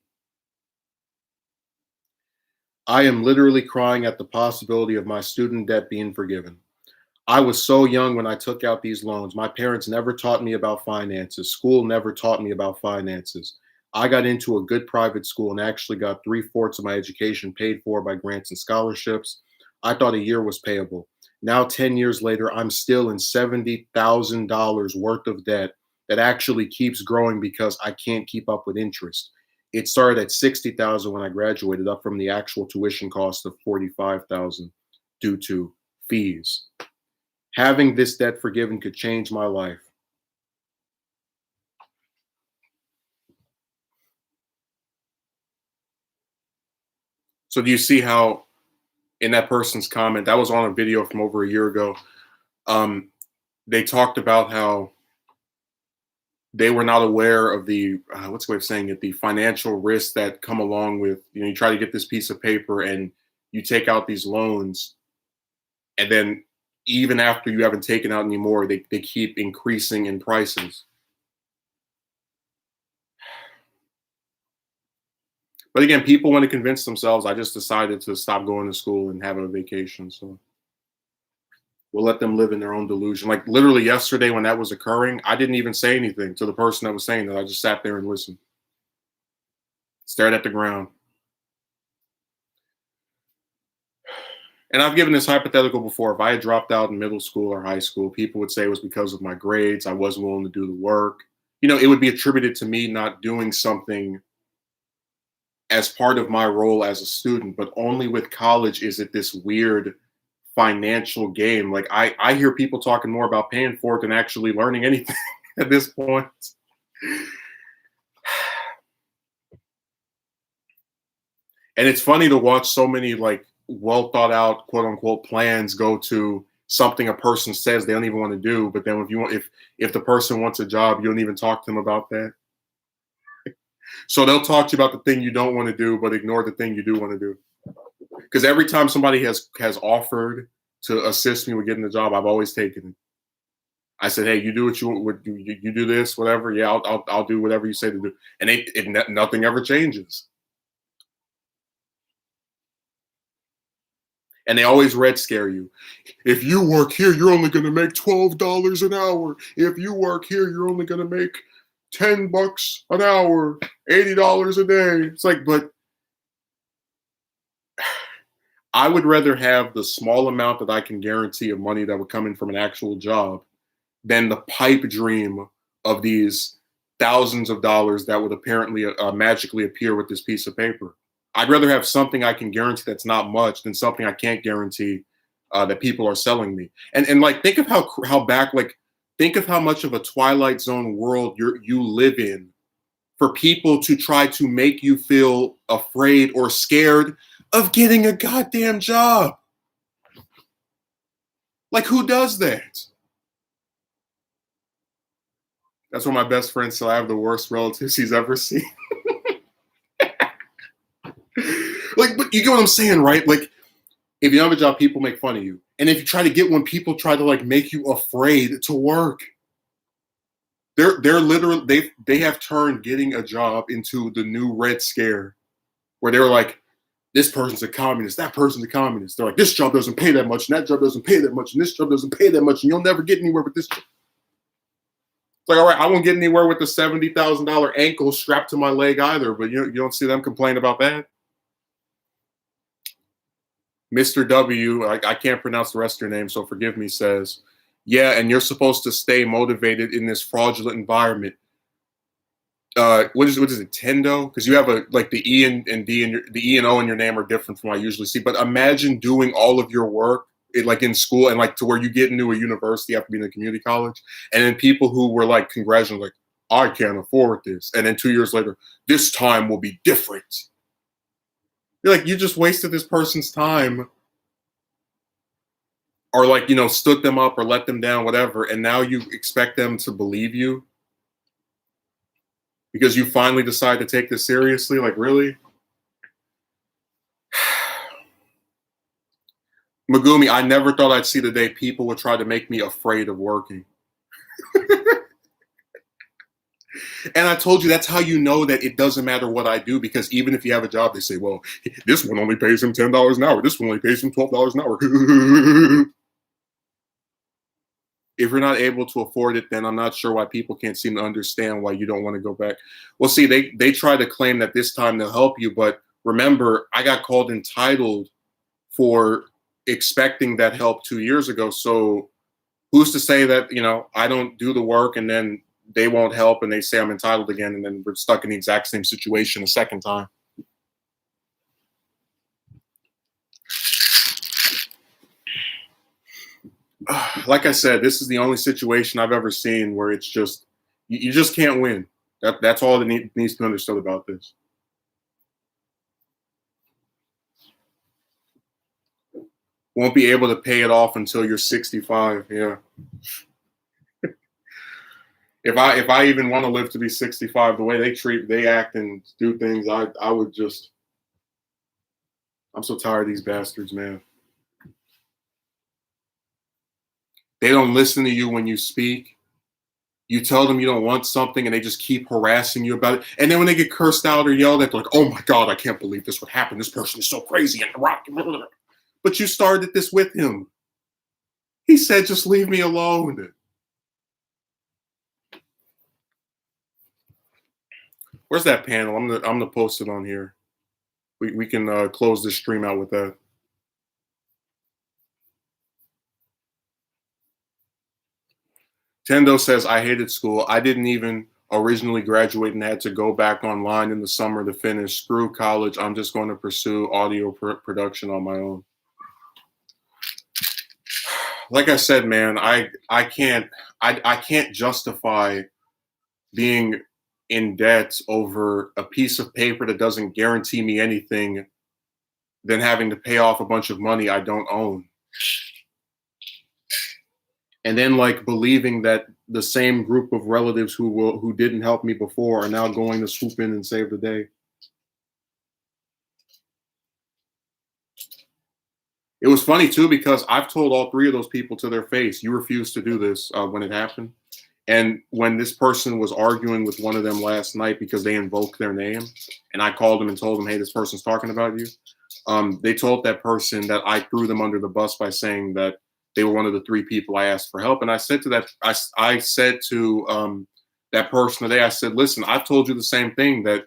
I am literally crying at the possibility of my student debt being forgiven. I was so young when I took out these loans. My parents never taught me about finances. School never taught me about finances. I got into a good private school and actually got three-fourths of my education paid for by grants and scholarships. I thought a year was payable. Now, 10 years later, I'm still in $70,000 worth of debt that actually keeps growing because I can't keep up with interest. It started at 60,000 when I graduated, up from the actual tuition cost of 45,000 due to fees. Having this debt forgiven could change my life. So do you see how in that person's comment, that was on a video from over a year ago, um, they talked about how they were not aware of the what's the way of saying it, the financial risks that come along with, you try to get this piece of paper and you take out these loans, and then even after you haven't taken out any more, they keep increasing in prices. But again, people want to convince themselves. I just decided to stop going to school and have a vacation. So we'll let them live in their own delusion. Like literally yesterday when that was occurring, I didn't even say anything to the person that was saying that. I just sat there and listened, stared at the ground. And I've given this hypothetical before. If I had dropped out in middle school or high school, people would say it was because of my grades. I wasn't willing to do the work. It would be attributed to me not doing something as part of my role as a student. But only with college is it this weird financial game. Like I hear people talking more about paying for it than actually learning anything at this point. And it's funny to watch so many like well thought out quote unquote plans go to something a person says they don't even want to do. But then if the person wants a job, you don't even talk to them about that. So they'll talk to you about the thing you don't want to do, but ignore the thing you do want to do. Because every time somebody has offered to assist me with getting the job, I've always taken it. I said, "Hey, you do what you do this, whatever. Yeah, I'll do whatever you say to do." And nothing ever changes. And they always red scare you. If you work here, you're only going to make $12 an hour. If you work here, you're only going to make $10 an hour, $80 a day. It's like, but I would rather have the small amount that I can guarantee of money that would come in from an actual job than the pipe dream of these thousands of dollars that would apparently magically appear with this piece of paper. I'd rather have something I can guarantee that's not much than something I can't guarantee that people are selling me. And like think of think of how much of a Twilight Zone world you live in for people to try to make you feel afraid or scared of getting a goddamn job. Like who does that? That's what my best friend said. I have the worst relatives he's ever seen. Like, but you get what I'm saying, right? Like, if you don't have a job, people make fun of you. And if you try to get one, people try to like make you afraid to work. They're literally they have turned getting a job into the new Red Scare, where they're like, this person's a communist, that person's a communist. They're like, this job doesn't pay that much, and that job doesn't pay that much, and this job doesn't pay that much, and you'll never get anywhere with this job. It's like, all right, I won't get anywhere with the $70,000 ankle strapped to my leg either, but you don't see them complain about that. Mr. W, I can't pronounce the rest of your name, so forgive me, says, yeah, and you're supposed to stay motivated in this fraudulent environment. What is it, Tendo? Because you have like the E and D and the E and O in your name are different from what I usually see. But imagine doing all of your work like in school and like to where you get into a university after being in a community college, and then people who were like congratulating, like, I can't afford this, and then 2 years later, this time will be different. You're like, you just wasted this person's time, or like stood them up or let them down, whatever, and now you expect them to believe you because you finally decide to take this seriously. Like, really? Megumi, I never thought I'd see the day people would try to make me afraid of working. And I told you that's how you know that it doesn't matter what I do, because even if you have a job, they say, well, this one only pays him $10 an hour. This one only pays him $12 an hour. If you're not able to afford it, then I'm not sure why people can't seem to understand why you don't want to go back. Well, see, they try to claim that this time they'll help you, but remember, I got called entitled for expecting that help 2 years ago. So who's to say that, I don't do the work and then they won't help and they say I'm entitled again, and then we're stuck in the exact same situation a second time. Like I said, this is the only situation I've ever seen where it's just, you just can't win. That's all that needs to be understood about this. Won't be able to pay it off until you're 65. Yeah. If I even want to live to be 65, the way they act and do things, I would just, I'm so tired of these bastards, man. They don't listen to you when you speak. You tell them you don't want something and they just keep harassing you about it. And then when they get cursed out or yelled at, they're like, oh my God, I can't believe this would happen. This person is so crazy and rock. But you started this with him. He said, just leave me alone. Where's that panel? I'm gonna post it on here. We can close this stream out with that. Tendo says, I hated school. I didn't even originally graduate and had to go back online in the summer to finish. Screw college. I'm just going to pursue audio production on my own. like I said, man, I can't justify being in debt over a piece of paper that doesn't guarantee me anything than having to pay off a bunch of money I don't own. And then like believing that the same group of relatives who didn't help me before are now going to swoop in and save the day. It was funny too because I've told all three of those people to their face, you refused to do this when it happened. And when this person was arguing with one of them last night because they invoked their name, and I called them and told them, "Hey, this person's talking about you." They told that person that I threw them under the bus by saying that they were one of the three people I asked for help. And I said to I said to that person today, I said, "Listen, I've told you the same thing that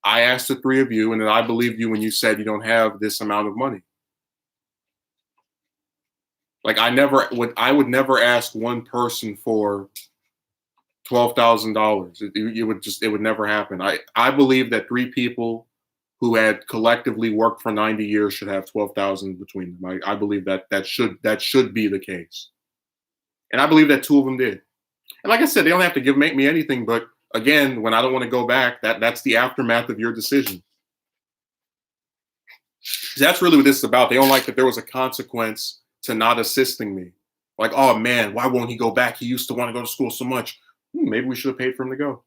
I asked the three of you, and that I believed you when you said you don't have this amount of money." Like I would never ask one person for $12,000. It would never happen. I believe that three people who had collectively worked for 90 years should have 12,000 between them. I believe that should be the case, and I believe that two of them did. And like I said, they don't have to make me anything. But again, when I don't want to go back, that's the aftermath of your decision. That's really what this is about. They don't like that there was a consequence to not assisting me. Like, oh man, why won't he go back? He used to want to go to school so much. Maybe we should have paid for him to go.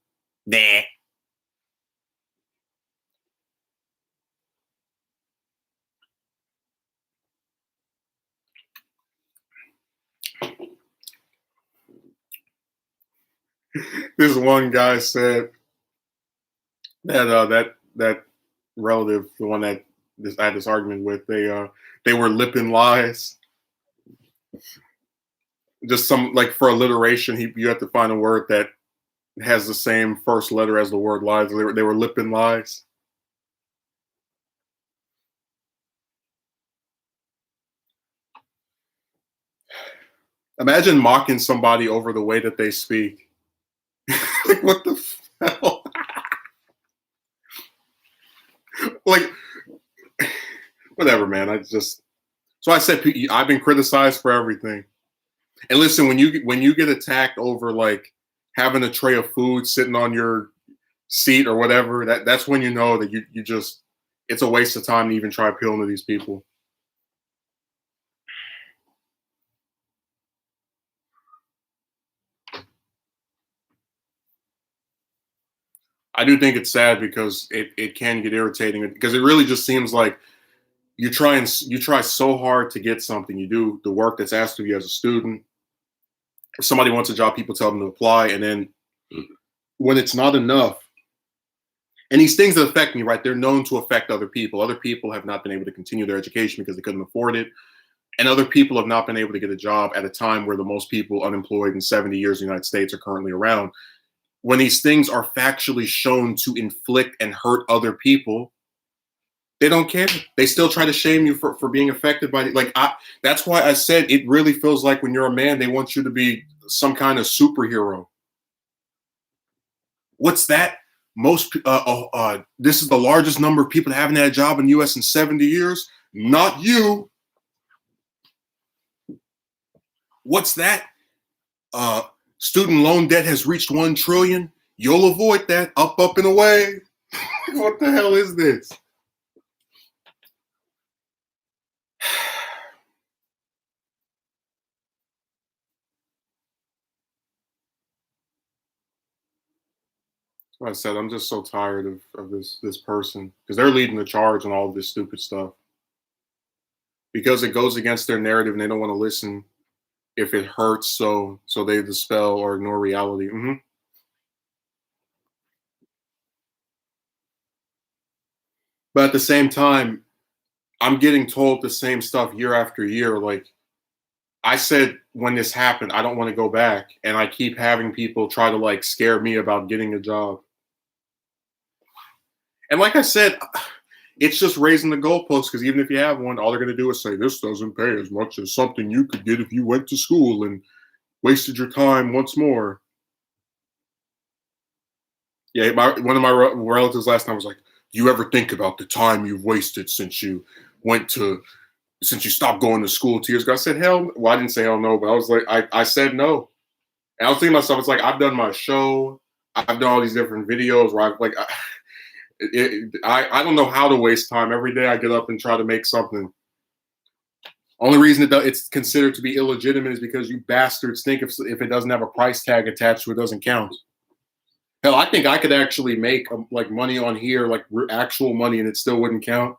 Nah. This one guy said that that relative, the one that I had this argument with, they were lipping lies. Just some like for alliteration, you have to find a word that has the same first letter as the word lies. They were lipping lies. Imagine mocking somebody over the way that they speak. Like what the hell? Like whatever, man. I just so I said I've been criticized for everything. And listen, when you get attacked over like having a tray of food sitting on your seat or whatever, that's when you know that you just it's a waste of time to even try appealing to these people. I do think it's sad because it can get irritating because it really just seems like you try so hard to get something. You do the work that's asked of you as a student. If somebody wants a job, people tell them to apply, and then when it's not enough, and these things that affect me, right? They're known to affect other people. Other people have not been able to continue their education because they couldn't afford it, and other people have not been able to get a job at a time where the most people unemployed in 70 years in the United States are currently around. When these things are factually shown to inflict and hurt other people, they don't care. They still try to shame you for being affected by it. That's why I said it really feels like when you're a man, they want you to be some kind of superhero. What's that? This is the largest number of people that haven't had a job in the U.S. in 70 years. Not you. What's that? Uh, Student loan debt has reached 1 trillion. You'll avoid that. Up and away. What the hell is this? Like I said, I'm just so tired of this person because they're leading the charge on all of this stupid stuff because it goes against their narrative and they don't want to listen if it hurts. So they dispel or ignore reality. But at the same time, I'm getting told the same stuff year after year. Like I said when this happened, I don't want to go back, and I keep having people try to like scare me about getting a job. And like I said, it's just raising the goalposts because even if you have one, all they're going to do is say this doesn't pay as much as something you could get if you went to school and wasted your time once more. Yeah, one of my relatives last time was like, "Do you ever think about the time you've wasted since you went to since you stopped going to school 2 years ago. I said, hell, well, I didn't say hell no, but I was like, I said no. And I was thinking to myself, it's like, I've done my show. I've done all these different videos where I don't know how to waste time. Every day I get up and try to make something. Only reason it's considered to be illegitimate is because you bastards think if it doesn't have a price tag attached to it, it doesn't count. Hell, I think I could actually make like money on here, like actual money, and it still wouldn't count.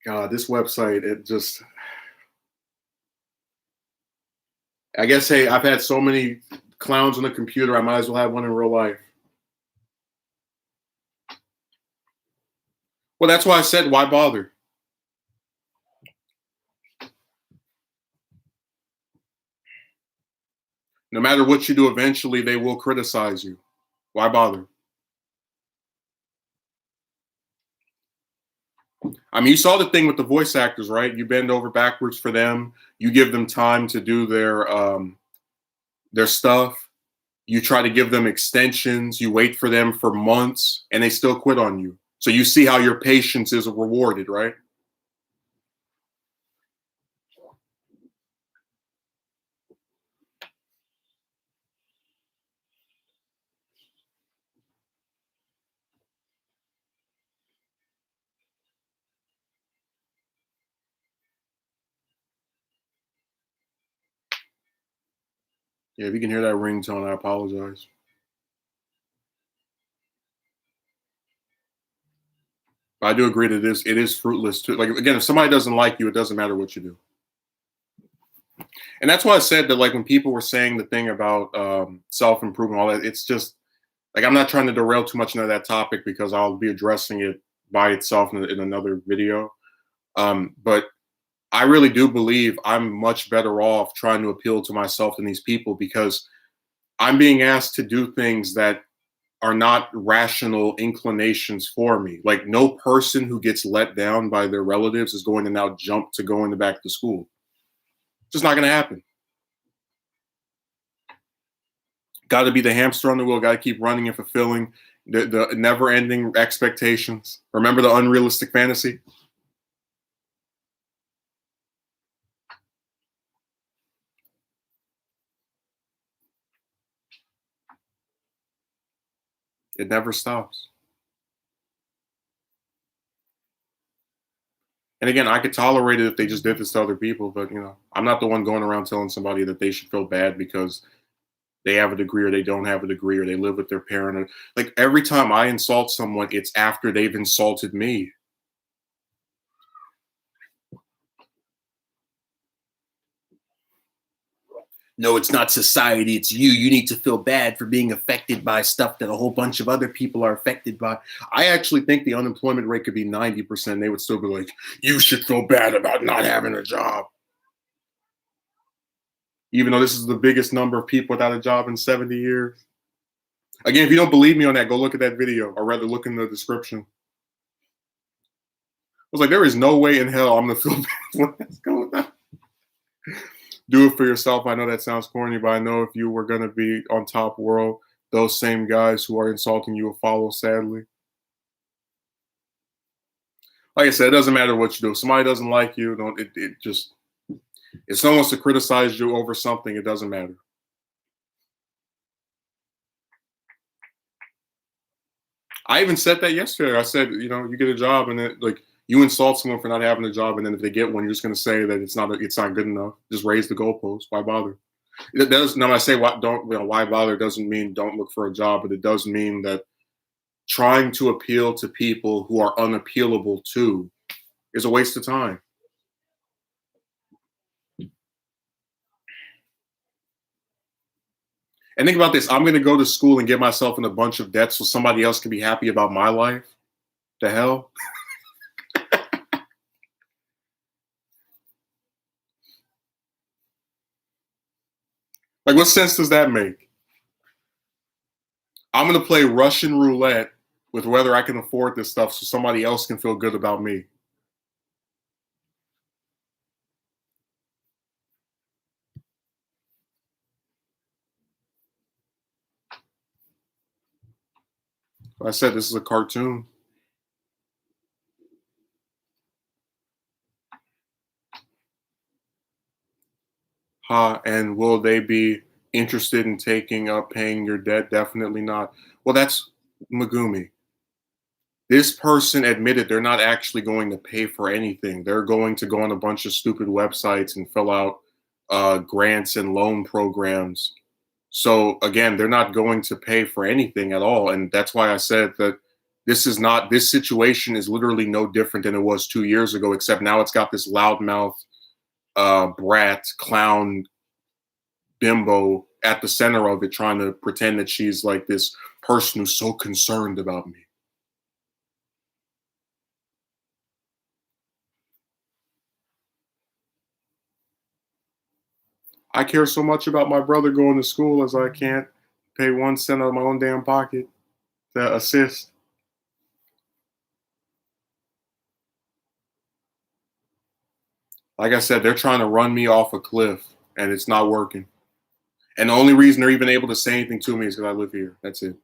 God, this website, it just, I guess, hey, I've had so many clowns on the computer, I might as well have one in real life. Well, that's why I said, why bother? No matter what you do, eventually they will criticize you. Why bother? I mean, you saw the thing with the voice actors, right? You bend over backwards for them. You give them time to do their stuff. You try to give them extensions. You wait for them for months, and they still quit on you. So you see how your patience is rewarded, right? Yeah, if you can hear that ringtone, I apologize. But I do agree that it is fruitless to, like, again, if somebody doesn't like you, it doesn't matter what you do. And that's why I said that, like, when people were saying the thing about self-improvement, all that, it's just like, I'm not trying to derail too much into that topic because I'll be addressing it by itself in another video. But I really do believe I'm much better off trying to appeal to myself than these people, because I'm being asked to do things that are not rational inclinations for me. Like, no person who gets let down by their relatives is going to now jump to going back to school. It's just not going to happen. Got to be the hamster on the wheel. Got to keep running and fulfilling the never-ending expectations. Remember the unrealistic fantasy? It never stops. And again, I could tolerate it if they just did this to other people, but I'm not the one going around telling somebody that they should feel bad because they have a degree or they don't have a degree or they live with their parent. Or, like, every time I insult someone, it's after they've insulted me. No, it's not society, it's you. You need to feel bad for being affected by stuff that a whole bunch of other people are affected by. I actually think the unemployment rate could be 90%. They would still be like, you should feel bad about not having a job. Even though this is the biggest number of people without a job in 70 years. Again, if you don't believe me on that, go look at that video, or rather look in the description. I was like, there is no way in hell I'm gonna feel bad when that's going on. Do it for yourself. I know that sounds corny, but I know if you were gonna be on top world, those same guys who are insulting you will follow, sadly. Like I said, it doesn't matter what you do. If somebody doesn't like you, don't it just, if someone wants to criticize you over something, it doesn't matter. I even said that yesterday. I said, you get a job, and then, like, you insult someone for not having a job, and then if they get one, you're just going to say that it's not good enough. Just raise the goalpost. Why bother? It does. Now, when I say why bother, doesn't mean don't look for a job, but it does mean that trying to appeal to people who are unappealable to is a waste of time. And think about this: I'm going to go to school and get myself in a bunch of debt so somebody else can be happy about my life. The hell? Like, what sense does that make? I'm going to play Russian roulette with whether I can afford this stuff so somebody else can feel good about me. I said this is a cartoon. And will they be interested in taking up paying your debt? Definitely not. Well, that's Megumi. This person admitted they're not actually going to pay for anything. They're going to go on a bunch of stupid websites and fill out grants and loan programs. So again, they're not going to pay for anything at all, and that's why I said that this situation is literally no different than it was 2 years ago, except now it's got this loudmouth brat clown bimbo at the center of it, trying to pretend that she's like this person who's so concerned about me. I care so much about my brother going to school as I can't pay 1 cent out of my own damn pocket to assist. Like I said, they're trying to run me off a cliff, and it's not working. And the only reason they're even able to say anything to me is because I live here. That's it.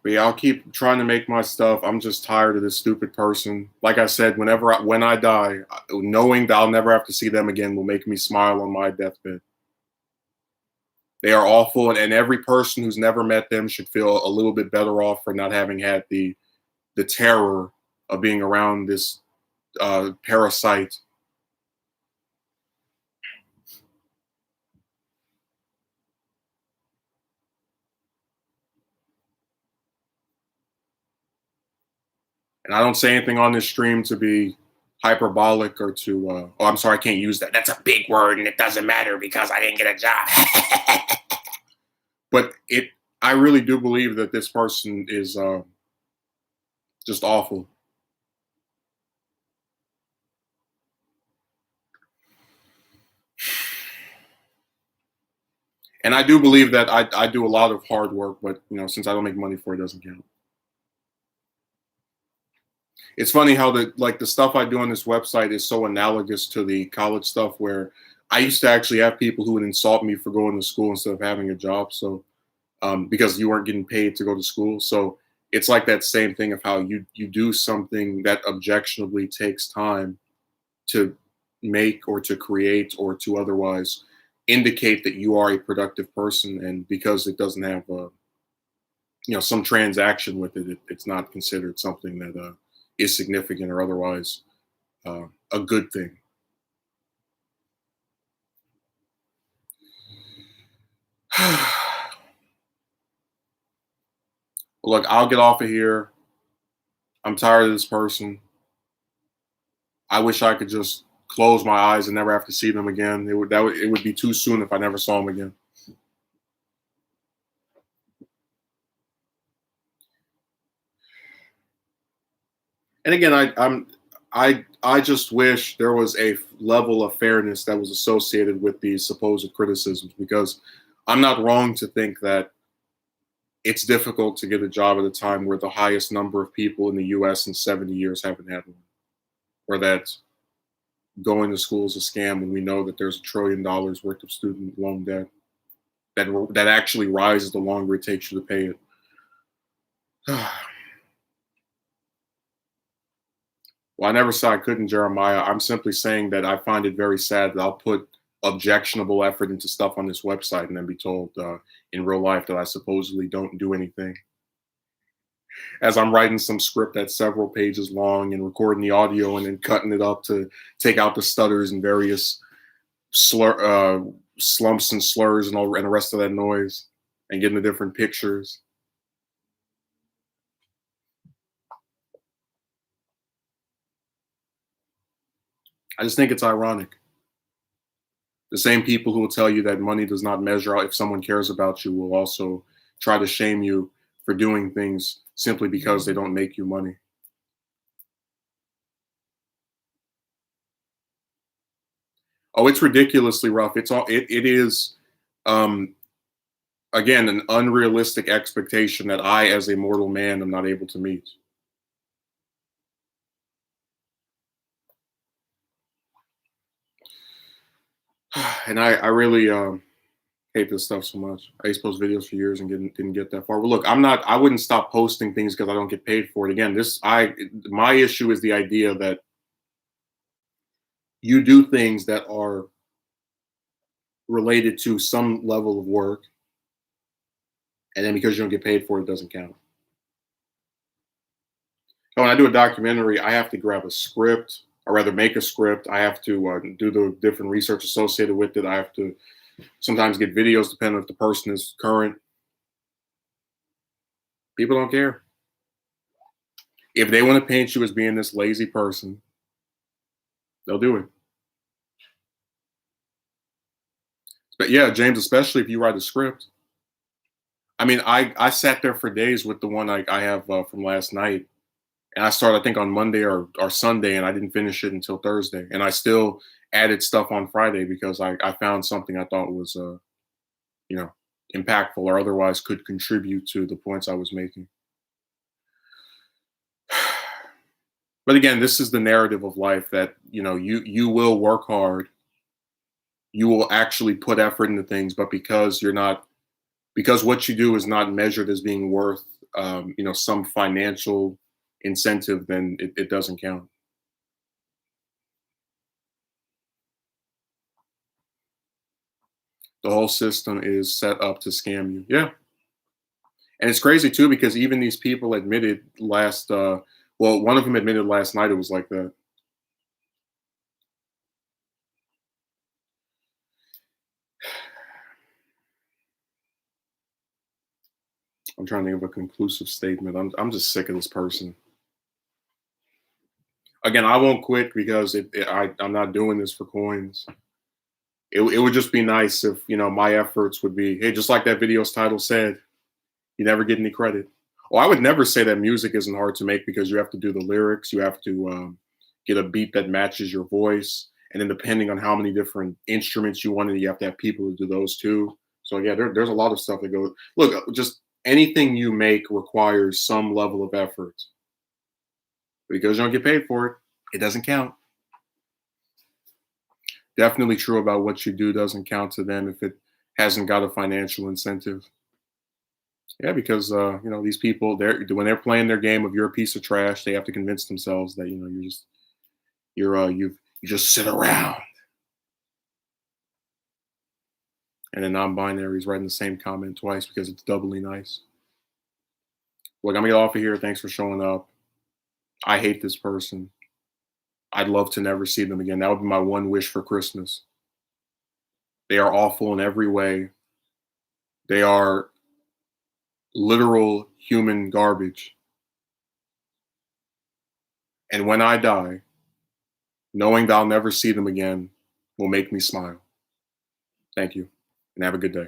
But yeah, I'll keep trying to make my stuff. I'm just tired of this stupid person. Like I said, when I die, knowing that I'll never have to see them again will make me smile on my deathbed. They are awful, and every person who's never met them should feel a little bit better off for not having had the terror of being around this parasite. And I don't say anything on this stream to be hyperbolic or to oh, I'm sorry, I can't use that. That's a big word and it doesn't matter because I didn't get a job. But it I really do believe that this person is just awful. And I do believe that I do a lot of hard work, but since I don't make money for it, it doesn't count. It's funny how the stuff I do on this website is so analogous to the college stuff where I used to actually have people who would insult me for going to school instead of having a job. So because you weren't getting paid to go to school. So it's like that same thing of how you do something that objectionably takes time to make or to create or to otherwise indicate that you are a productive person, and because it doesn't have some transaction with it, it's not considered something that is significant or otherwise a good thing. Look, I'll get off of here. I'm tired of this person. I wish I could just close my eyes and never have to see them again. It would be too soon if I never saw them again. And again, I just wish there was a level of fairness that was associated with these supposed criticisms, because I'm not wrong to think that it's difficult to get a job at a time where the highest number of people in the U.S. in 70 years haven't had one, or that going to school is a scam when we know that there's $1 trillion worth of student loan debt that actually rises the longer it takes you to pay it. Well, I never said I couldn't, Jeremiah. I'm simply saying that I find it very sad that I'll put objectionable effort into stuff on this website and then be told in real life that I supposedly don't do anything. As I'm writing some script that's several pages long and recording the audio and then cutting it up to take out the stutters and various slumps and slurs and the rest of that noise, and getting the different pictures. I just think it's ironic. The same people who will tell you that money does not measure out if someone cares about you will also try to shame you for doing things simply because they don't make you money. Oh, it's ridiculously rough. It is um again an unrealistic expectation that I as a mortal man am not able to meet. And I really Hate this stuff so much. I used to post videos for years and didn't get that far. But look, I'm not. I wouldn't stop posting things because I don't get paid for it. Again, my issue is the idea that you do things that are related to some level of work, and then because you don't get paid for it, it doesn't count. When I do a documentary, I have to grab a script, or rather make a script. I have to do the different research associated with it. I have to sometimes get videos depending if the person is current. People don't care. If they want to paint you as being this lazy person, they'll do it. But yeah, James, especially if you write a script. I mean, I sat there for days with the one I have from last night, and I started I think on Monday or Sunday, and I didn't finish it until Thursday, and I still added stuff on Friday because I found something I thought was you know impactful or otherwise could contribute to the points I was making. But again, this is the narrative of life that you will work hard, you will actually put effort into things, but because what you do is not measured as being worth some financial incentive, then it doesn't count. The whole system is set up to scam you. Yeah. And it's crazy too because even these people admitted one of them admitted last night it was like that. I'm trying to think of a conclusive statement. I'm just sick of this person. Again, I won't quit because I'm not doing this for coins. It would just be nice if my efforts would be, hey, just like that video's title said, you never get any credit. Well, I would never say that music isn't hard to make because you have to do the lyrics, you have to get a beat that matches your voice, and then depending on how many different instruments you want, you have to have people to do those too. So yeah, there's a lot of stuff that goes. Look, just anything you make requires some level of effort. Because you don't get paid for it, it doesn't count. Definitely true about what you do doesn't count to them if it hasn't got a financial incentive. Yeah, because these people, when they're playing their game of you're a piece of trash, they have to convince themselves that you just sit around. And then non-binary is writing the same comment twice because it's doubly nice. Look, I'm gonna get off of here. Thanks for showing up. I hate this person. I'd love to never see them again. That would be my one wish for Christmas. They are awful in every way. They are literal human garbage. And when I die, knowing that I'll never see them again will make me smile. Thank you, and have a good day.